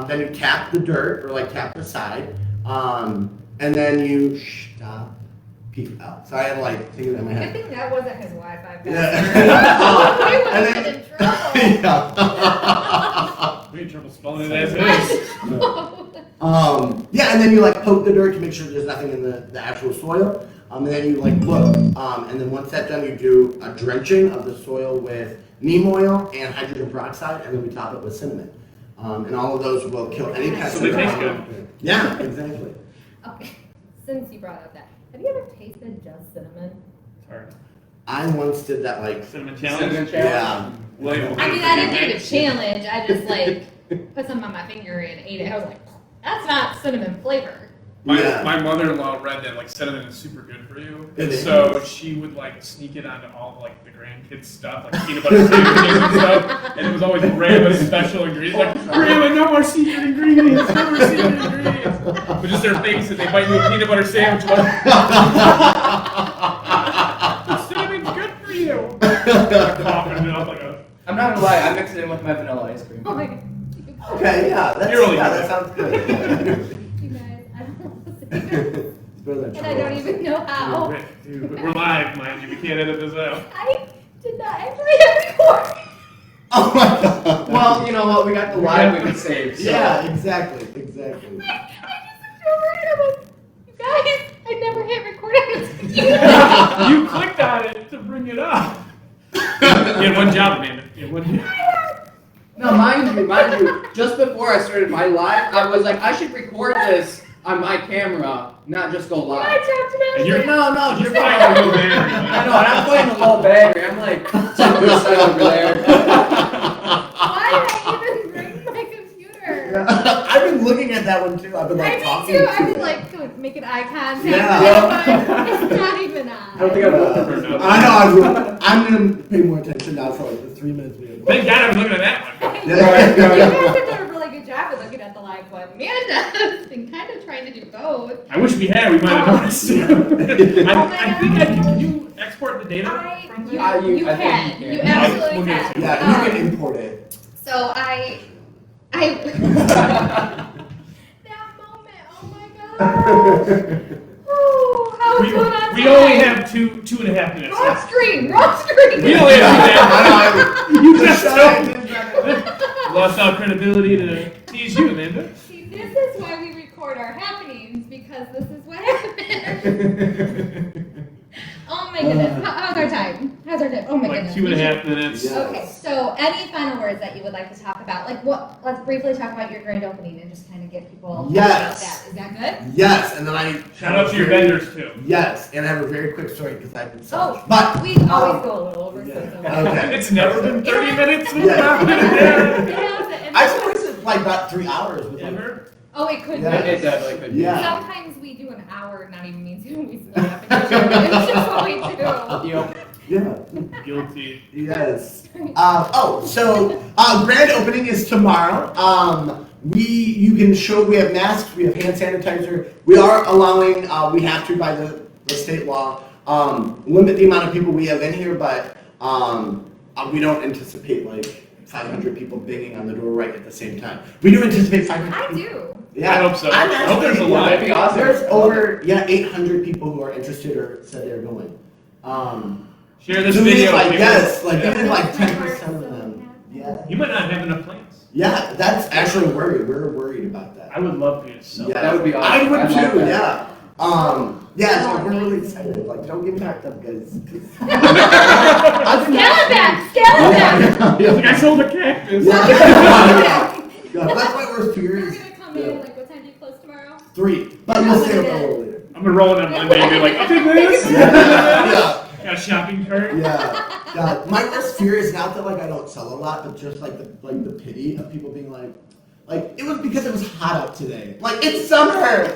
Then you tap the dirt or like tap the side, and then you stop people out. So I had to like think of that in my Good head. thing that wasn't his Wi-Fi password. Yeah. We would And have then- been in trouble. we had trouble spelling it as is. Yeah, and then you like poke the dirt to make sure there's nothing in the actual soil. And then you like look, and then once that's done, you do a drenching of the soil with neem oil and hydrogen peroxide, and then we top it with cinnamon. And all of those will kill any pests. So they taste good. Yeah, exactly. Okay, since you brought up that, have you ever tasted just cinnamon? Sorry. I once did that like, Cinnamon challenge. Cinnamon yeah. William, I mean, I didn't do the challenge. I just like put some on my finger and ate it. I was like, that's not cinnamon flavor. Yeah. My mother-in-law read that like cinnamon is super good for you, It and is. so she would like sneak it onto all like the grandkids stuff, like peanut butter sandwiches and stuff, and it was always Grandma's special ingredient. Like Grandma, no more secret ingredients, no more secret ingredients. But just their face and they bite into a peanut butter sandwich. Like, cinnamon's good for you. Coughing it up like a. I'm not gonna lie, I mix it in with my vanilla ice cream. Oh my god. Okay, yeah, that's, You're really yeah, good. that sounds good. You guys, I don't know what to say. And I don't even know how. Dude, we're live, mind you. We can't edit this out. I did not actually hit record. Oh my god. Well, you know what? We got the live we can save. So. Yeah, exactly, exactly. I just feel random. You guys, I never hit record on this computer. You clicked on it to bring it up. You had one job, Amanda. You had one job. No, mind you, just before I started my live, I was like, I should record this on my camera, not just go I live. talked about And you're- it. No, You're just playing fine. a low battery. I know, and I'm playing a low battery. I'm like, suicide over there. Why did I even bring my computer? I've been looking at that one too. I've been I like did talking too. to I've been it. like making eye contact. Yeah. It's not even I don't think on. I've looked for enough. I know. I'm gonna pay more attention now for like the 3 minutes we have. Thank God I was looking at that one. You Yeah. guys have done a really good job of looking at the live one. Amanda has been kind of trying to do both. I wish we had. We might have noticed. I think I can you export the data? You I think can. you You can. absolutely We'll get can. Yeah, you can import it. So I that moment, oh my god. Ooh, how was going on We today? only have two and a half minutes. Wrong screen, wrong screen. We only have 2.5 You just Shut lost our credibility to tease you, Amanda. See, this is why we record our happenings, because this is what happened. Oh my goodness, how's our time? How's our time? Oh my Like goodness. 2.5 minutes. Yeah. Okay, so any final words that you would like to talk about? Like what, let's briefly talk about your grand opening and just kind of get people Yes. Is that good? Yes, and then I Shout out to your vendors too. Yes, and I have a very quick story because I've been Oh, selfish. But we always go a little over, so it's okay. Okay. It's never been 30 minutes. Yeah. It has it, and- I wasted like about 3 hours with like, Ever? Oh, it could Yeah. be. It definitely could be. Yeah. Sometimes we do an hour, not even mean to, we split up and do it. It's just what we do. Yep. yeah. Guilty. Yes. So grand opening is tomorrow. You can show we have masks, we have hand sanitizer. We are allowing, we have to by the state law, limit the amount of people we have in here, but we don't anticipate like 500 people banging on the door right at the same time. We do anticipate 500 I people. do. Yeah. I hope so. I'm I hope there's a actually- lot. That'd be awesome. There's over 800 people who are interested or said they're going. Share this So we video. need, like, people. yes, like Yeah. even like That's my 10% heart of so them. happy. Yeah. You might not have enough plants. Yeah, that's actually a worry. We're worried about that. I would love for you to sell. Yeah. That would be awesome. I would I'd love too. that. Yeah. Yeah. So we're really excited. Like, don't get me backed up, guys. Scale it back, scale it back. Like I sold a cactus. Yeah. That's why we're We're furious. gonna come in, like, what time do you close tomorrow? 3, but we'll stay up a little later. I'm We're rolling on Monday and be like, I did this. Yeah. Got a shopping cart. Yeah. God, my worst fear is not that like I don't sell a lot, but just like the pity of people being like it was because it was hot out today. Like it's summer.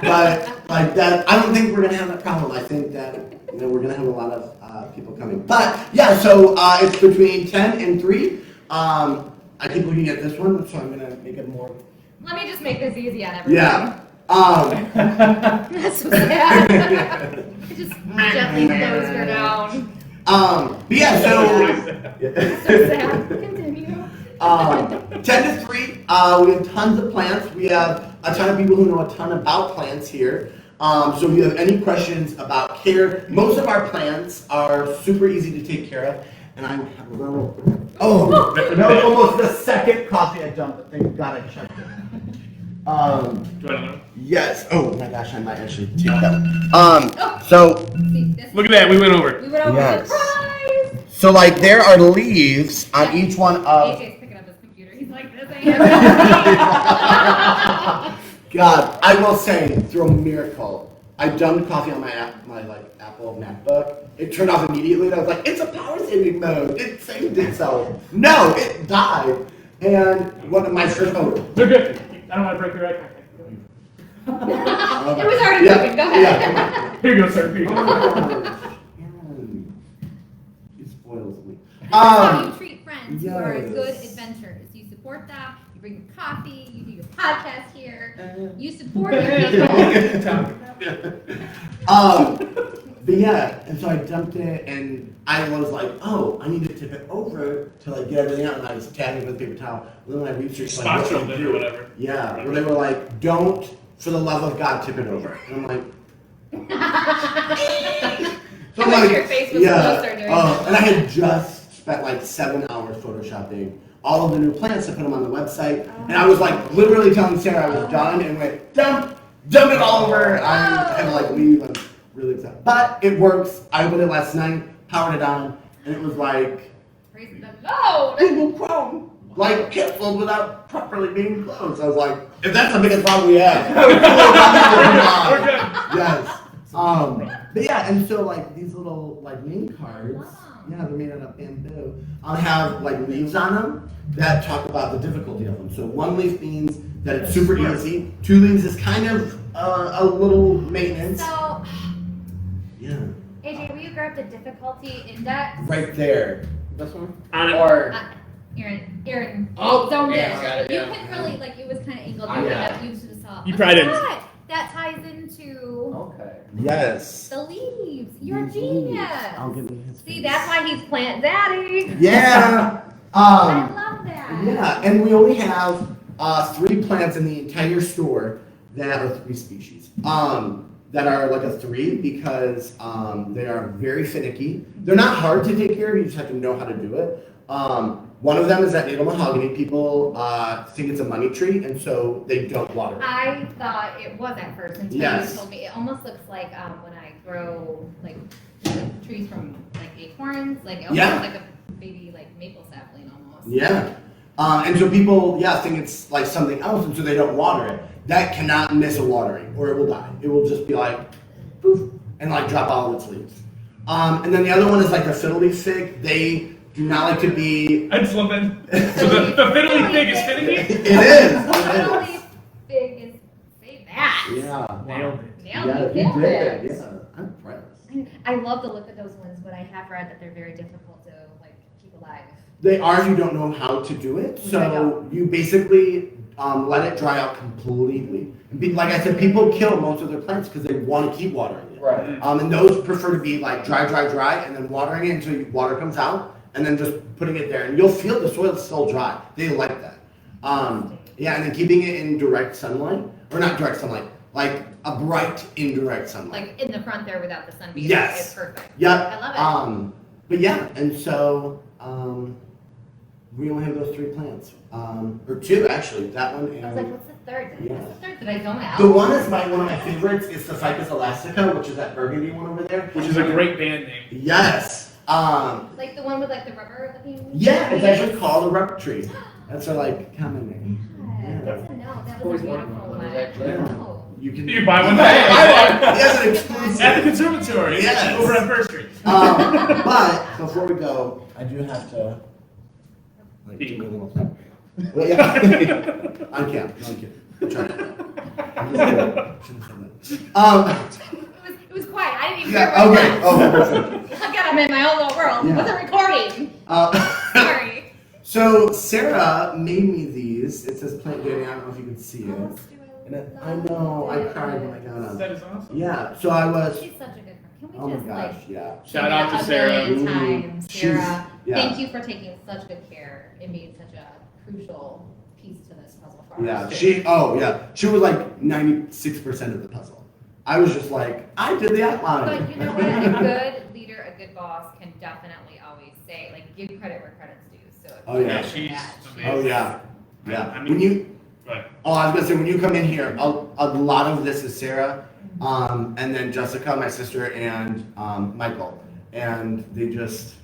But like that, I don't think we're gonna have that problem. I think that we're gonna have a lot of people coming. But yeah, so it's between 10 and 3. I keep looking at this one, so I'm gonna make it more. Let me just make this easy on everybody. Yeah. That's so sad. I just gently closed her down. But yeah, So sad. Continue. 10 to 3, we have tons of plants. We have a ton of people who know a ton about plants here. So if you have any questions about care, most of our plants are super easy to take care of. And I have a little, that was almost the second coffee I dumped, but thank God I checked it. Do I know? Yes. Oh my gosh, I might actually take that. So See, this Look at that, we went over. We went over Yes. surprise. So like there are leaves on each one of. AJ's picking up his computer. He's like this. God, I will say, through a miracle, I dumped coffee on my Apple MacBook. It turned off immediately, and I was like, "It's a power saving mode. It saved itself." No, it died. And one of my first. They're good. I don't want to break your iPad. It was already broken. Go ahead. Yeah. Here you go, sir. Here you go. Aaron, he spoils me. That's how you treat friends who are yes. good adventurers. You support them. You bring them coffee. You do your podcast here. You support your people. But yeah, and so I dumped it, and I was like, oh, I need to tip it over to like get everything out, and I was tagging with a paper towel. And then when I researched like Spot what chilled to it do, or whatever. yeah, where they were like, don't, for the love of God, tip it over. And I'm like, so I wish your face was closer during that. and I had just spent like 7 hours photoshopping all of the new plants to put them on the website, and I was like literally telling Sarah I was done, and went dump it all over. I had to like leave. I'm really excited, but it works. I opened it last night, powered it on, and it was like Praise the Lord. Google Chrome, like canceled without properly being closed. I was like, if that's the biggest problem we have, We're good. yes. But yeah, and so like these little like name cards, Wow. yeah, they're made out of bamboo. Have like leaves on them that talk about the difficulty of them. So 1 leaf means that it's super easy. 2 leaves is kind of a little maintenance. So, Yeah, AJ, will you grab the difficulty index? right there. This one? On it. Or Aaron. Oh, zoned yeah, in. got it, You yeah. couldn't really, like, it was kind of angled. Oh, You yeah. couldn't use the saw. You probably didn't. That ties into Okay. Yes. the leaves. You're a These leaves. genius. I'll give you his See, face. that's why he's plant daddy. Yeah. I love that. Yeah, and we only have 3 plants in the entire store that are 3 species. That are like a 3 because they are very finicky. They're not hard to take care of, you just have to know how to do it. One of them is that natal mahogany. People think it's a money tree, and so they don't water it. I thought it was at first until Yes. you told me. It almost looks like when I grow like trees from like acorns, like almost Yeah. like a baby like maple sapling almost. Yeah. And so people, think it's like something else, and so they don't water it. That cannot miss a watering, or it will die. It will just be like, poof, and like drop all of its leaves. And then the other one is like the fiddle leaf fig. They do not like to be. I just love that. So the fiddly pig is finicky? It is. Fiddle leaf fig is say that. Yeah. Nailed it. Nailed Yeah, it. you did. Yeah, I'm impressed. I love the look of those ones, but I have read that they're very difficult to like keep alive. They are if you don't know how to do it. So you basically let it dry out completely. Like I said, people kill most of their plants because they want to keep watering it. Right. And those prefer to be like dry, and then watering it until water comes out, and then just putting it there. And you'll feel the soil's still dry. They like that. Yeah, and then keeping it in direct sunlight, or not direct sunlight, like a bright indirect sunlight. Like in the front there without the sun being Yes. It's perfect. Yep. I love it. But yeah, and so we only have those 3 plants, or 2 actually. That one and I was like, what's the third? Yeah. What's the third? Did I zone out? the one is one of my favorites. It's the Ficus elastica, which is that burgundy one over there. Which is a great band name. Yes. Like the one with like the rubber looking. Yeah, it's actually called a rubber tree. That's our like common name. Yeah. Good to know. That was Always a wanted beautiful one of one. those, actually. Oh. you can. You buy one. Buy one. He has an exclusive. At the Conservatory. Yes. Over on First Street. But before we go, I do have to. Like, do a little thing. Well, yeah. On cam. No, I'm kidding. I'm trying. I'm just kidding. Shouldn't have said that. It was quiet. I didn't even Yeah. hear what Okay. it Oh, was. perfect. I got him in my own little world. Yeah. It wasn't recording. Sorry. So Sarah made me these. It says plant dating. I don't know if you can see it. And I know I cried when I got them. That is awesome. Yeah. So I was. She's such a good friend. Can we Oh my just gosh. like Yeah. Shout out to a Sarah. million times, She's- Sarah? yeah. Thank you for taking such good care and being such a crucial piece to this puzzle for us. Yeah. She. Oh yeah. She was like 96% of the puzzle. I was just like, I did the outline. But you know what? A good leader, a good boss can definitely always say, like, give credit where credit's due. So if Oh, you yeah. do She's that, amazing. Oh yeah. Yeah. I mean, When you. But Oh, I was gonna say when you come in here, a lot of this is Sarah, and then Jessica, my sister, and Michael, and they just.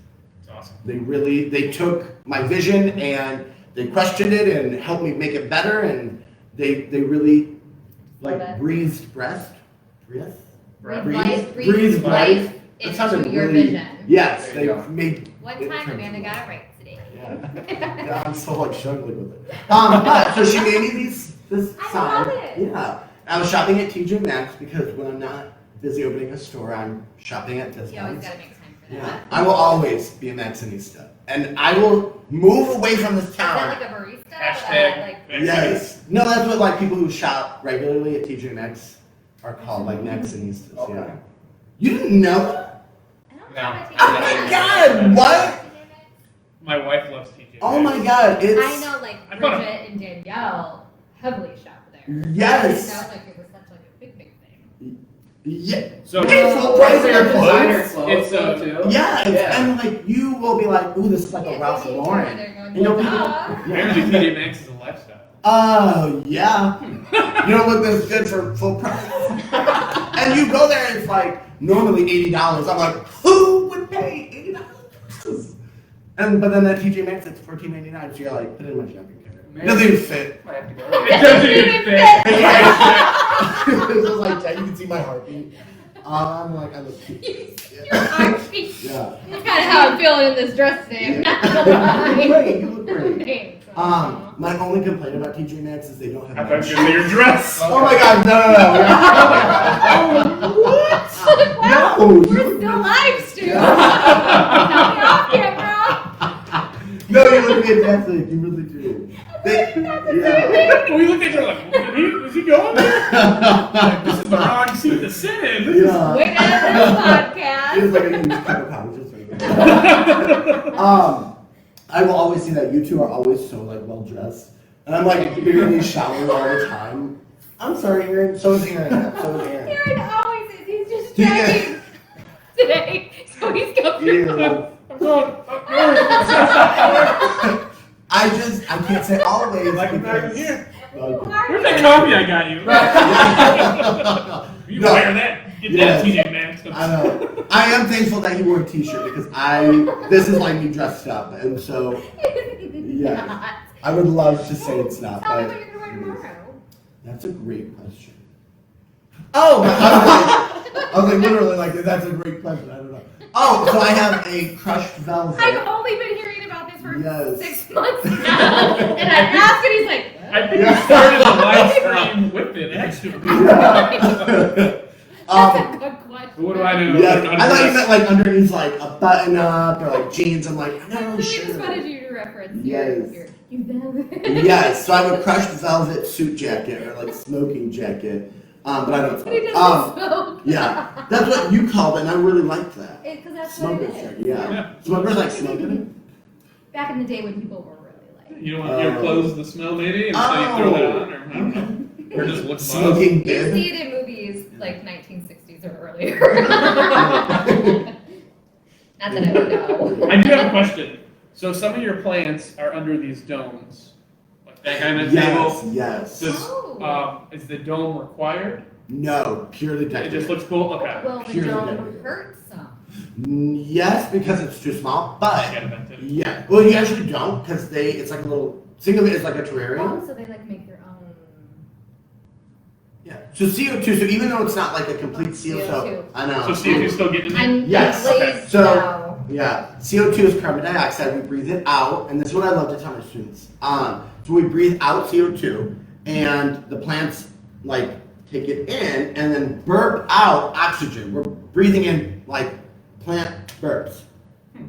it's awesome. They took my vision and they questioned it and helped me make it better, and they really Love like it. breathed breathe life That sounded into your really- vision. Yes, There you they go. made. One it time turn Amanda to got life. it right today. Yeah. Yeah, I'm still like struggling with it. But so she made me this I sign. love it. Yeah. I was shopping at TJ Maxx because when I'm not busy opening a store, I'm shopping at You always discounts. gotta make time for Yeah, that. I will always be a Maxinista, and I will move away from this Is town. that like a barista? Hashtag. Like, Yes. No, that's what like people who shop regularly at TJ Maxx are called, like Maxinistas. Okay. Yeah. You didn't know that? I don't No. know how to Oh my God! What? My wife loves TJ. Oh my God! It's I know, like, I thought Bridget and Danielle heavily shop there. Yes. I didn't know, like, it was such, like, a big thing. Yeah. So It's full price Their of designer clothes. clothes It's, though, too. Yeah, it's, Yeah. and like you will be like, ooh, this is like a Yeah, Ralph maybe Lauren. they're going, And you'll be "Duh." apparently TJ Maxx is a lifestyle. Oh yeah. You don't look this good for full price. And you go there and it's like normally $80. I'm like, who would pay $80? And but then at TJ Maxx it's $14.99. So you're like, put it in my shopping cart. It doesn't even fit. Might have to go. It doesn't even fit. It's just like that. You can see my heartbeat. I'm like, I look cute. Your heartbeat. Yeah. That's kind of how I'm feeling in this dress today. I'm You not look great. You look great. Thanks. My only complaint about TJ Maxx is they don't have. I thought you were your dress. Oh my God! No! Wow, No, we're you- still live, Stu. Yeah. Tell me off camera. No, you look fantastic. You really do. Yeah. We looked at each other like, is he going there? This is the wrong seat to sit in. Yeah. Wait at this It was podcast. like a huge gynecologist right there. I will always see that you two are always so like well dressed, and I'm like literally showering all the time. I'm sorry, Aaron. So is Aaron. So is Aaron. Aaron always is. He's just Yeah. driving today, so he's going Yeah. through. I'm going. I can't say always. Like it back in because- here. Okay. Where's that coffee I got you? You No. wear that. Get Yes. that TJ Maxx. I know. I am thankful that he wore a t-shirt because this is like me dressed up, and so yeah, I would love to say it's not, Tell me but what you're going to wear tomorrow. that's a great question. Oh, I was like literally like that's a great question. I don't know. Oh, so I have a crushed velvet. I've only been hearing about this for Yes. 6 months now, and I asked, and he's like, I think you started a live stream with it, actually. that's a good question. What do I know? Yeah, I thought you meant like underneath like a button up or like jeans. I'm like, I'm not I really just sure. wanted you to reference Yes. you velvet. Yes, so I have a crushed velvet suit jacket or like smoking jacket, but I don't But he smoke. doesn't smoke. Yeah, that's what you called it, and I really liked that. Because that's what Smoker's it is. jacket, yeah. Yeah. Smokers like smoking. Back in the day when people were really like, You don't want your clothes to smell, maybe, and so you throw that on, or I don't know, or just look Smoking you bib. see it in movies like 1960s or earlier. Not that I would know. I do have a question. So some of your plants are under these domes, like that guy on the Yes, table. yes. Is the dome required? No, purely It decorative. just looks cool. Okay. Well, the Purely dome decorative. hurts some. Yes, because it's too small, You but gotta vent it. yeah. Well, you actually don't, because it's like a little. Think of it as like a terrarium. Oh, so they like make their own. Yeah. So CO2. So even though it's not like a complete CO, CO2. I know. So CO2 still getting in there? I'm Yes. glazed So- now. Yeah, CO2 is carbon dioxide. We breathe it out, and this is what I love to tell my students. So we breathe out CO2, and the plants like take it in, and then burp out oxygen. We're breathing in like plant burps. Yeah,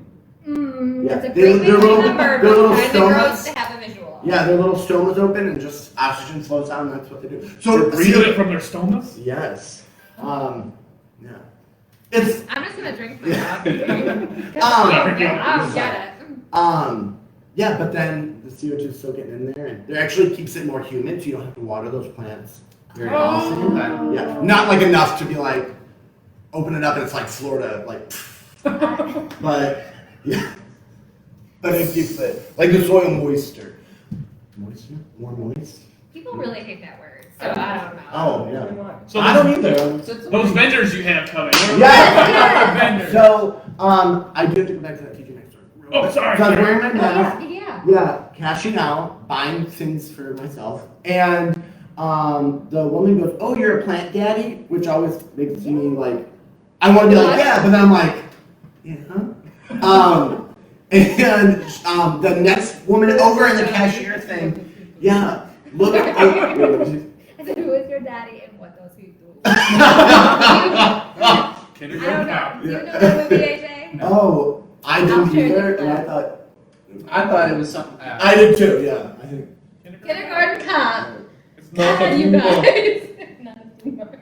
That's a they're great way to little- remember, they're little but kind of gross stomas. to have a visual. Yeah, their little stomas open, and just oxygen flows out, and that's what they do. So They're breathing it from their stomas? Yes. Yeah. It's I'm just gonna drink my coffee. I don't get it. Yeah, but then the CO2 is still getting in there, and it actually keeps it more humid, so you don't have to water those plants very often. Yeah, not like enough to be like, open it up and it's like Florida, like, but yeah, but it keeps it like the soil moisture. Moisture? More moist? People really hate that word, so I don't know. Oh, yeah. So I don't either. those vendors you have coming. Yeah. Vendors. So, I do have to go back to that teacher next door. Oh, sorry. So I was wearing my mask. Yeah. Yeah, cashing out, buying things for myself, and the woman goes, "Oh, you're a plant daddy," which always makes me like, I want to be like, yeah, but then I'm like, yeah, huh? And the next woman over in the cashier thing, yeah, look. I said, who is your daddy and what does he do? I Kindergarten don't know. cop. Do you know that movie, AJ? Oh, I didn't I'm sure either, you and I did. thought, I thought it was something. I did too, yeah. I think. Kindergarten cop. It's not God, the you Google. guys. Not a boomer.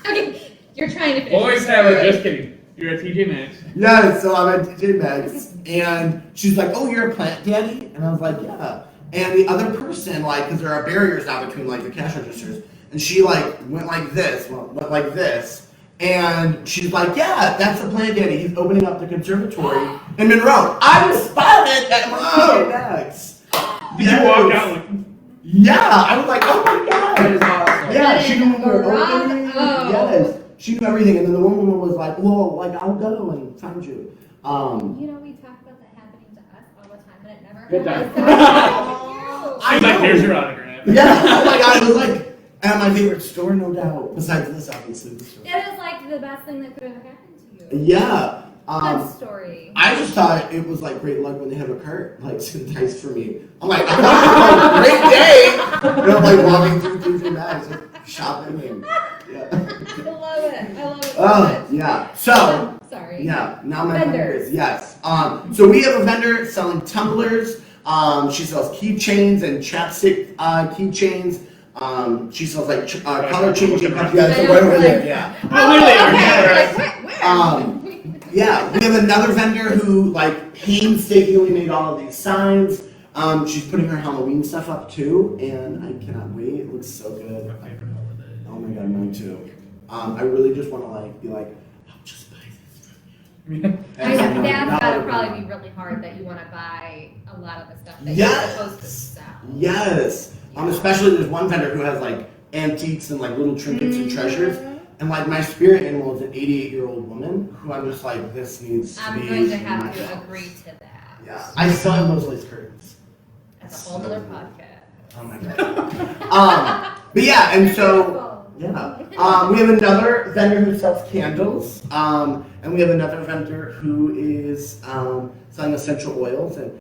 Okay, you're trying to finish. Always your have it. story. Just kidding. You're at TJ Maxx. Yeah, so I'm at DJ Maxx, and she's like, "Oh, you're a plant daddy?" And I was like, "Yeah." And the other person, like, because there are barriers now between like the cash registers, and she like went like this, and she's like, "Yeah, that's a plant daddy. He's opening up the conservatory in Monroe." I was spotted at DJ Maxx. Did you walk out like? Yeah, I was like, "Oh my god!" That is awesome. Yeah, That she is knew we were Morocco. opening. Yes, she knew everything, and then the one woman was like, "Well, like I'll go and find you." You know, we talk about that happening to us all the time, and it never Good happens. I She's like, know. here's your autograph. Yeah, oh my god, it was like at my favorite store, no doubt. Besides this, obviously. This store. That is like the best thing that could have happened to you. Yeah. Good story. I just thought it was like great luck when they have a cart like sanitized for me. I'm like, oh, great day. And I'm like walking through DJ Maxx, like, shopping and yeah. I love it. I love it so Oh much. yeah. So. Sorry. Yeah, now my Vendors. vendors. Yes. So we have a vendor selling tumblers. She sells keychains and chapstick keychains. She sells like color changing. Yeah, so right over there. Yeah. Oh, okay. Like, where? Yeah. We have another vendor who like painstakingly made all of these signs. She's putting her Halloween stuff up too, and I cannot wait. It looks so good. Oh my god, mine too. I really just want to like be like, I'll just buy this from you. That's gotta probably be really hard that you want to buy a lot of the stuff that you're supposed to sell. Yes. Especially there's one vendor who has like antiques and like little trinkets and treasures. And like my spirit animal is an 88-year-old woman who I'm just like, this needs to I'm be. going to in have my to house. agree to that. Yeah. I still have those lace curtains. That's a whole other podcast. Oh my god. But yeah, and so yeah. We have another vendor who sells candles. And we have another vendor who is selling essential oils, and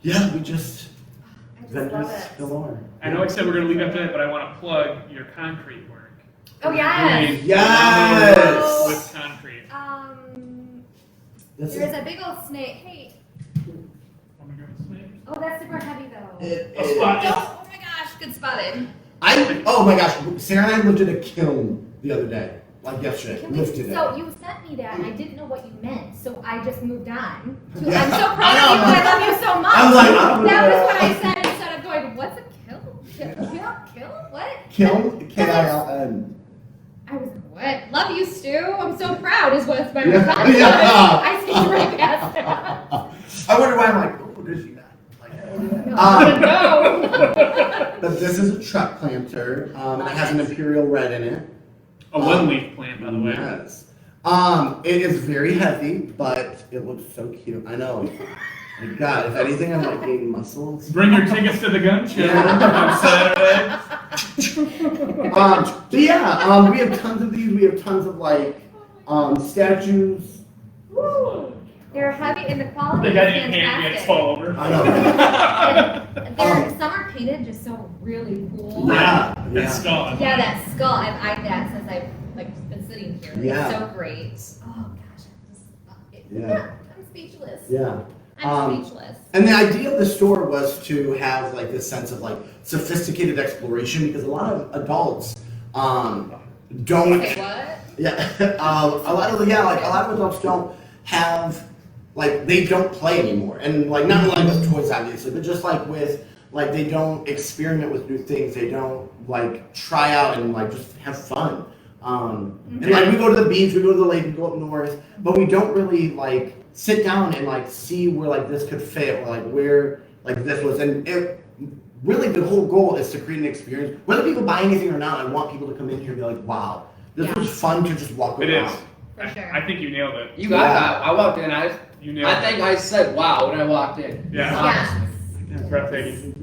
yeah, we just love vendors it. galore. I know I said we're gonna leave after that, but I want to plug your concrete work. Oh, yes. Doing Yes. With concrete. This There's is a big old snake. Hey. Want me to grab a snake? Oh, that's super heavy though. A spot. Oh my gosh, good spotted. oh my gosh, Sarah and I lifted a kiln the other day, like yesterday. Lifted it. So you sent me that and I didn't know what you meant, so I just moved on. Yeah. I'm so proud of you. I love you so much. I was like, I don't that know. was what I said instead of going, what's a kill? What? Kiln, K-I-L-N. I was like, what? Love you, Stu. I'm so proud is what's my Yeah. response. Yeah. I skipped right past that. I wonder why I'm like, oh, does she not? Like, No. but this is a truck planter, and it has an imperial red in it. A one-leaf plant, by the way. Yes. It is very heavy, but it looks so cute. I know. God, if anything, I'm like gaining muscles. Bring your tickets to the gun show on Saturday. But yeah, we have tons of these. We have tons of like statues. Woo. They're heavy and the quality They is got you hand me fantastic. fall over. I know. Some are painted just so really cool. Yeah, That skull. Yeah, that skull. I've eyed that since I've been sitting here. Yeah. It's so great. Oh gosh, I'm speechless. Yeah. I'm speechless. And the idea of the store was to have like this sense of like sophisticated exploration because a lot of adults don't. Say what? Yeah, a lot of adults don't have like they don't play anymore, and like not like with toys obviously, but just like with like they don't experiment with new things. They don't like try out and like just have fun. And like we go to the beach, we go to the lake, we go up north, but we don't really like sit down and like see where like this could fit or like where like this was. And it really the whole goal is to create an experience. Whether people buy anything or not, I want people to come in here and be like, wow, this was fun to just walk around. It is. For sure. I think you nailed it. You got that. I walked in. You nailed I think I said wow when I walked in. Yeah. Yes. It's breathtaking.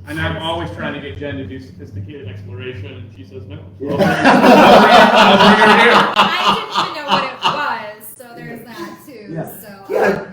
And I'm always trying to get Jen to do sophisticated exploration, and she says no. Yeah. I'll bring her here. I didn't even know what it was, so there's that too. Yeah. So Yeah.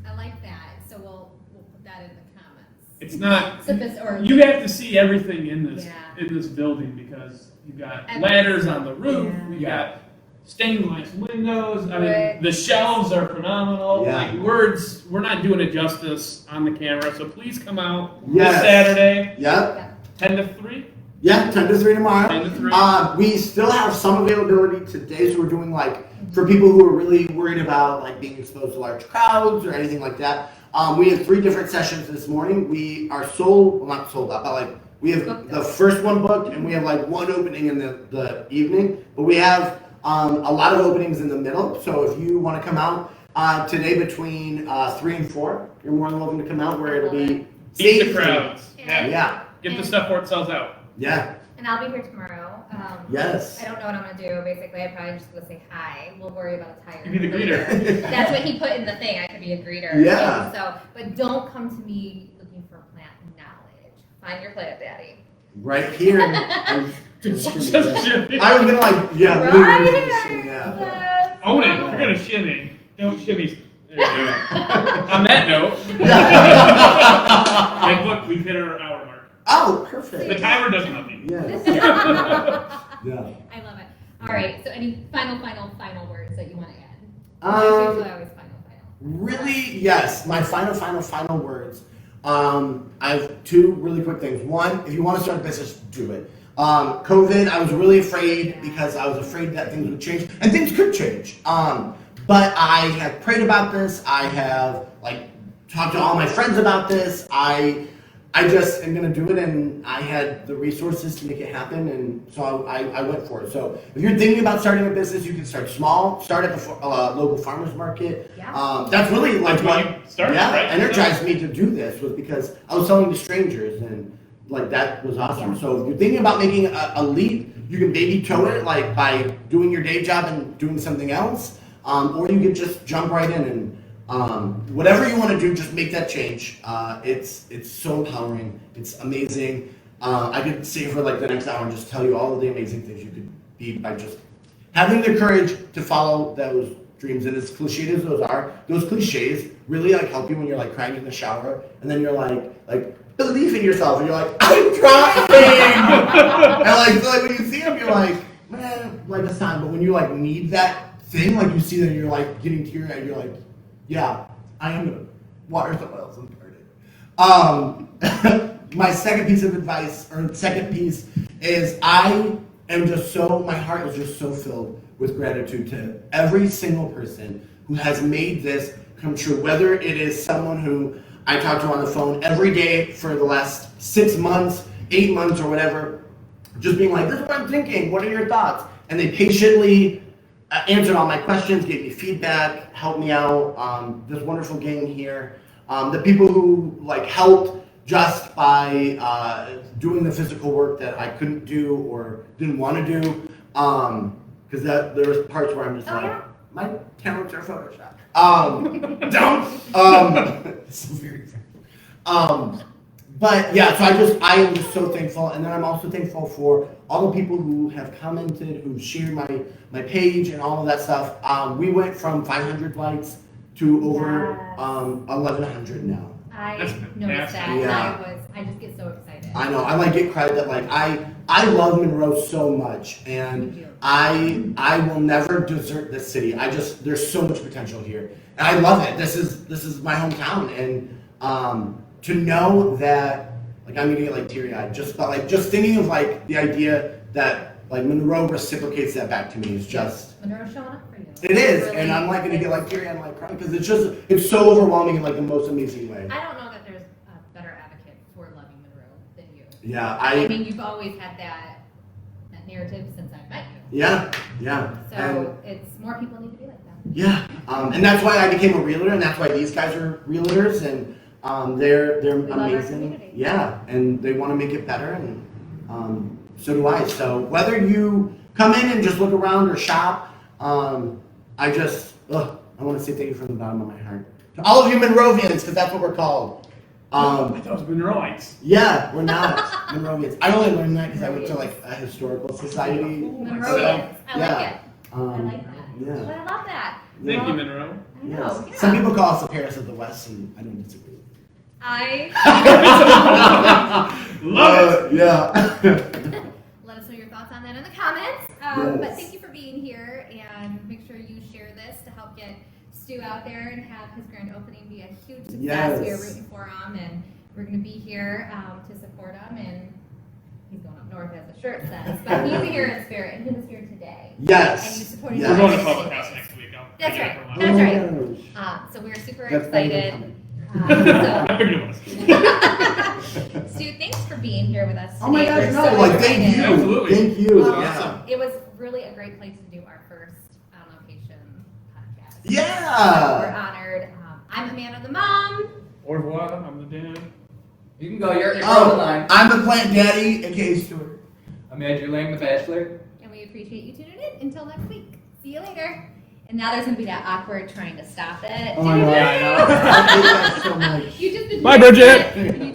I like that. So we'll put that in the comments. It's not. Or You have to see everything in this building because you've got ladders on the roof. You got stained glass windows. I mean, the shelves are phenomenal. Yeah. Like we're not doing it justice on the camera. So please come out this Yes. Saturday, Yep. 10 to 3. Yeah, 10 to 3 tomorrow. 10 to 3. We still have some availability today, so we're doing like for people who are really worried about like being exposed to large crowds or anything like that. We have 3 different sessions this morning. We are not sold out, but like we have the first one booked, and we have like 1 opening in the evening. But we have a lot of openings in the middle. So if you want to come out today between 3 and 4, you're more than welcome to come out where it'll be Beat the safe. crowds. Yeah. Get the stuff where it sells out. Yeah. And I'll be here tomorrow. Yes. I don't know what I'm gonna do. Basically, I'm probably just gonna say hi. We'll worry about a tire. You be the greeter. That's what he put in the thing. I could be a greeter. Yeah. And so, but don't come to me looking for plant knowledge. Find your plant daddy. Right here. Just shimmy. I was gonna like, Right literally, here. yeah. Yes. Own it. If you're gonna shimmy, don't shimmy. There you go. On that note, and look, we've hit our hour mark. Oh, The perfect. timer does nothing. Yes. I Yeah. love it. All right. So, any final words that you want to add? Um, Usually always final. Really, yes. My final words. I have 2 really quick things. One, if you want to start a business, do it. COVID, I was really afraid because I was afraid that things would change, and things could change. But I have prayed about this. I have like talked to all my friends about this. I just am gonna do it, and I had the resources to make it happen, and so I went for it. So if you're thinking about starting a business, you can start small. Start at the local farmers market. Yeah. That's really like what energized me. me to do this was because I was selling to strangers, and like that was awesome. So if you're thinking about making a leap, you can baby toe it like by doing your day job and doing something else, or you can just jump right in and. Whatever you want to do, just make that change. It's so empowering. It's amazing. I could stay for like the next hour and just tell you all of the amazing things you could be by just having the courage to follow those dreams. And as cliched as those are, those cliches really like help you when you're like crying in the shower, and then you're like believe in yourself, and you're like, I'm trying. And like when you see them, you're like, man, like it's time. But when you like need that thing, like you see them, you're like getting teary-eyed, and you're like. Yeah, I am gonna water someone else and garden. My second piece of advice, or second piece, is I am just my heart is just so filled with gratitude to every single person who has made this come true. Whether it is someone who I talk to on the phone every day for the last 6 months, 8 months, or whatever, just being like, this is what I'm thinking, what are your thoughts? And they patiently answered all my questions, gave me feedback, helped me out. This wonderful gang here. The people who like helped just by doing the physical work that I couldn't do or didn't want to do. Because there was parts where I'm just My talents are Photoshop. It's very but yeah, so I am just so thankful, and then I'm also thankful for all the people who have commented, who shared my page and all of that stuff. We went from 500 likes to over 1,100 now. I That's noticed that, yeah. and I just get so excited. I know. I like get credit that like I love Monroe so much, Me and too. I will never desert this city. There's so much potential here, and I love it. This is my hometown, and to know that like I'm gonna get like teary eyed just thinking of like the idea that like Monroe reciprocates that back to me is just. Monroe's showing up for you. It is, Really, and I'm like gonna get like teary eyed and like crying because it's so overwhelming in like the most amazing way. I don't know that there's a better advocate for loving Monroe than you. Yeah, I mean, you've always had that narrative since I've met you. Yeah. So it's more people need to be like that. Yeah, and that's why I became a realtor, and that's why these guys are realtors, and they're love our amazing. community. Yeah, and they want to make it better, and so do I. So whether you come in and just look around or shop, I want to say thank you from the bottom of my heart to all of you Monrovians, because that's what we're called. I thought it was Monroeites. Yeah, we're not Monrovians. I only learned that because I went to like a historical society. Monroeans. I like it. I like that. Yeah. But I love that. Thank you, Well, Monroe. I know. Yes. Yeah. Some people call us the Paris of the West, and I don't disagree. Love it. Yeah. Let us know your thoughts on that in the comments. Yes. But thank you for being here, and make sure you share this to help get Stu out there and have his grand opening be a huge success. Yes. We are rooting for him, and we're going to be here to support him. And he's going up north, as the shirt says, but he's here in spirit, and he was here today. Yes. And you supported Yes. We're him. going to Public House next week. That's right. Oh, That's right. Oh, So we're super That's excited. I figured it was. Stu, thanks for being here with us today. Oh my gosh, We're no, so like thank excited. you. Absolutely. Thank you. Um, Yeah. It was really a great place to do our first on location podcast. Yeah. We're honored. I'm Amanda the mom. Au revoir. I'm the dad. You can go. You're on the Oh, line. I'm the plant daddy, aka Stuart. I'm Andrew Lang, the Bachelor. And we appreciate you tuning in. Until next week. See you later. And now there's going to be that awkward trying to stop it. Oh my God. Yeah, I know. I hate that so much. You just Bye, Bridget. You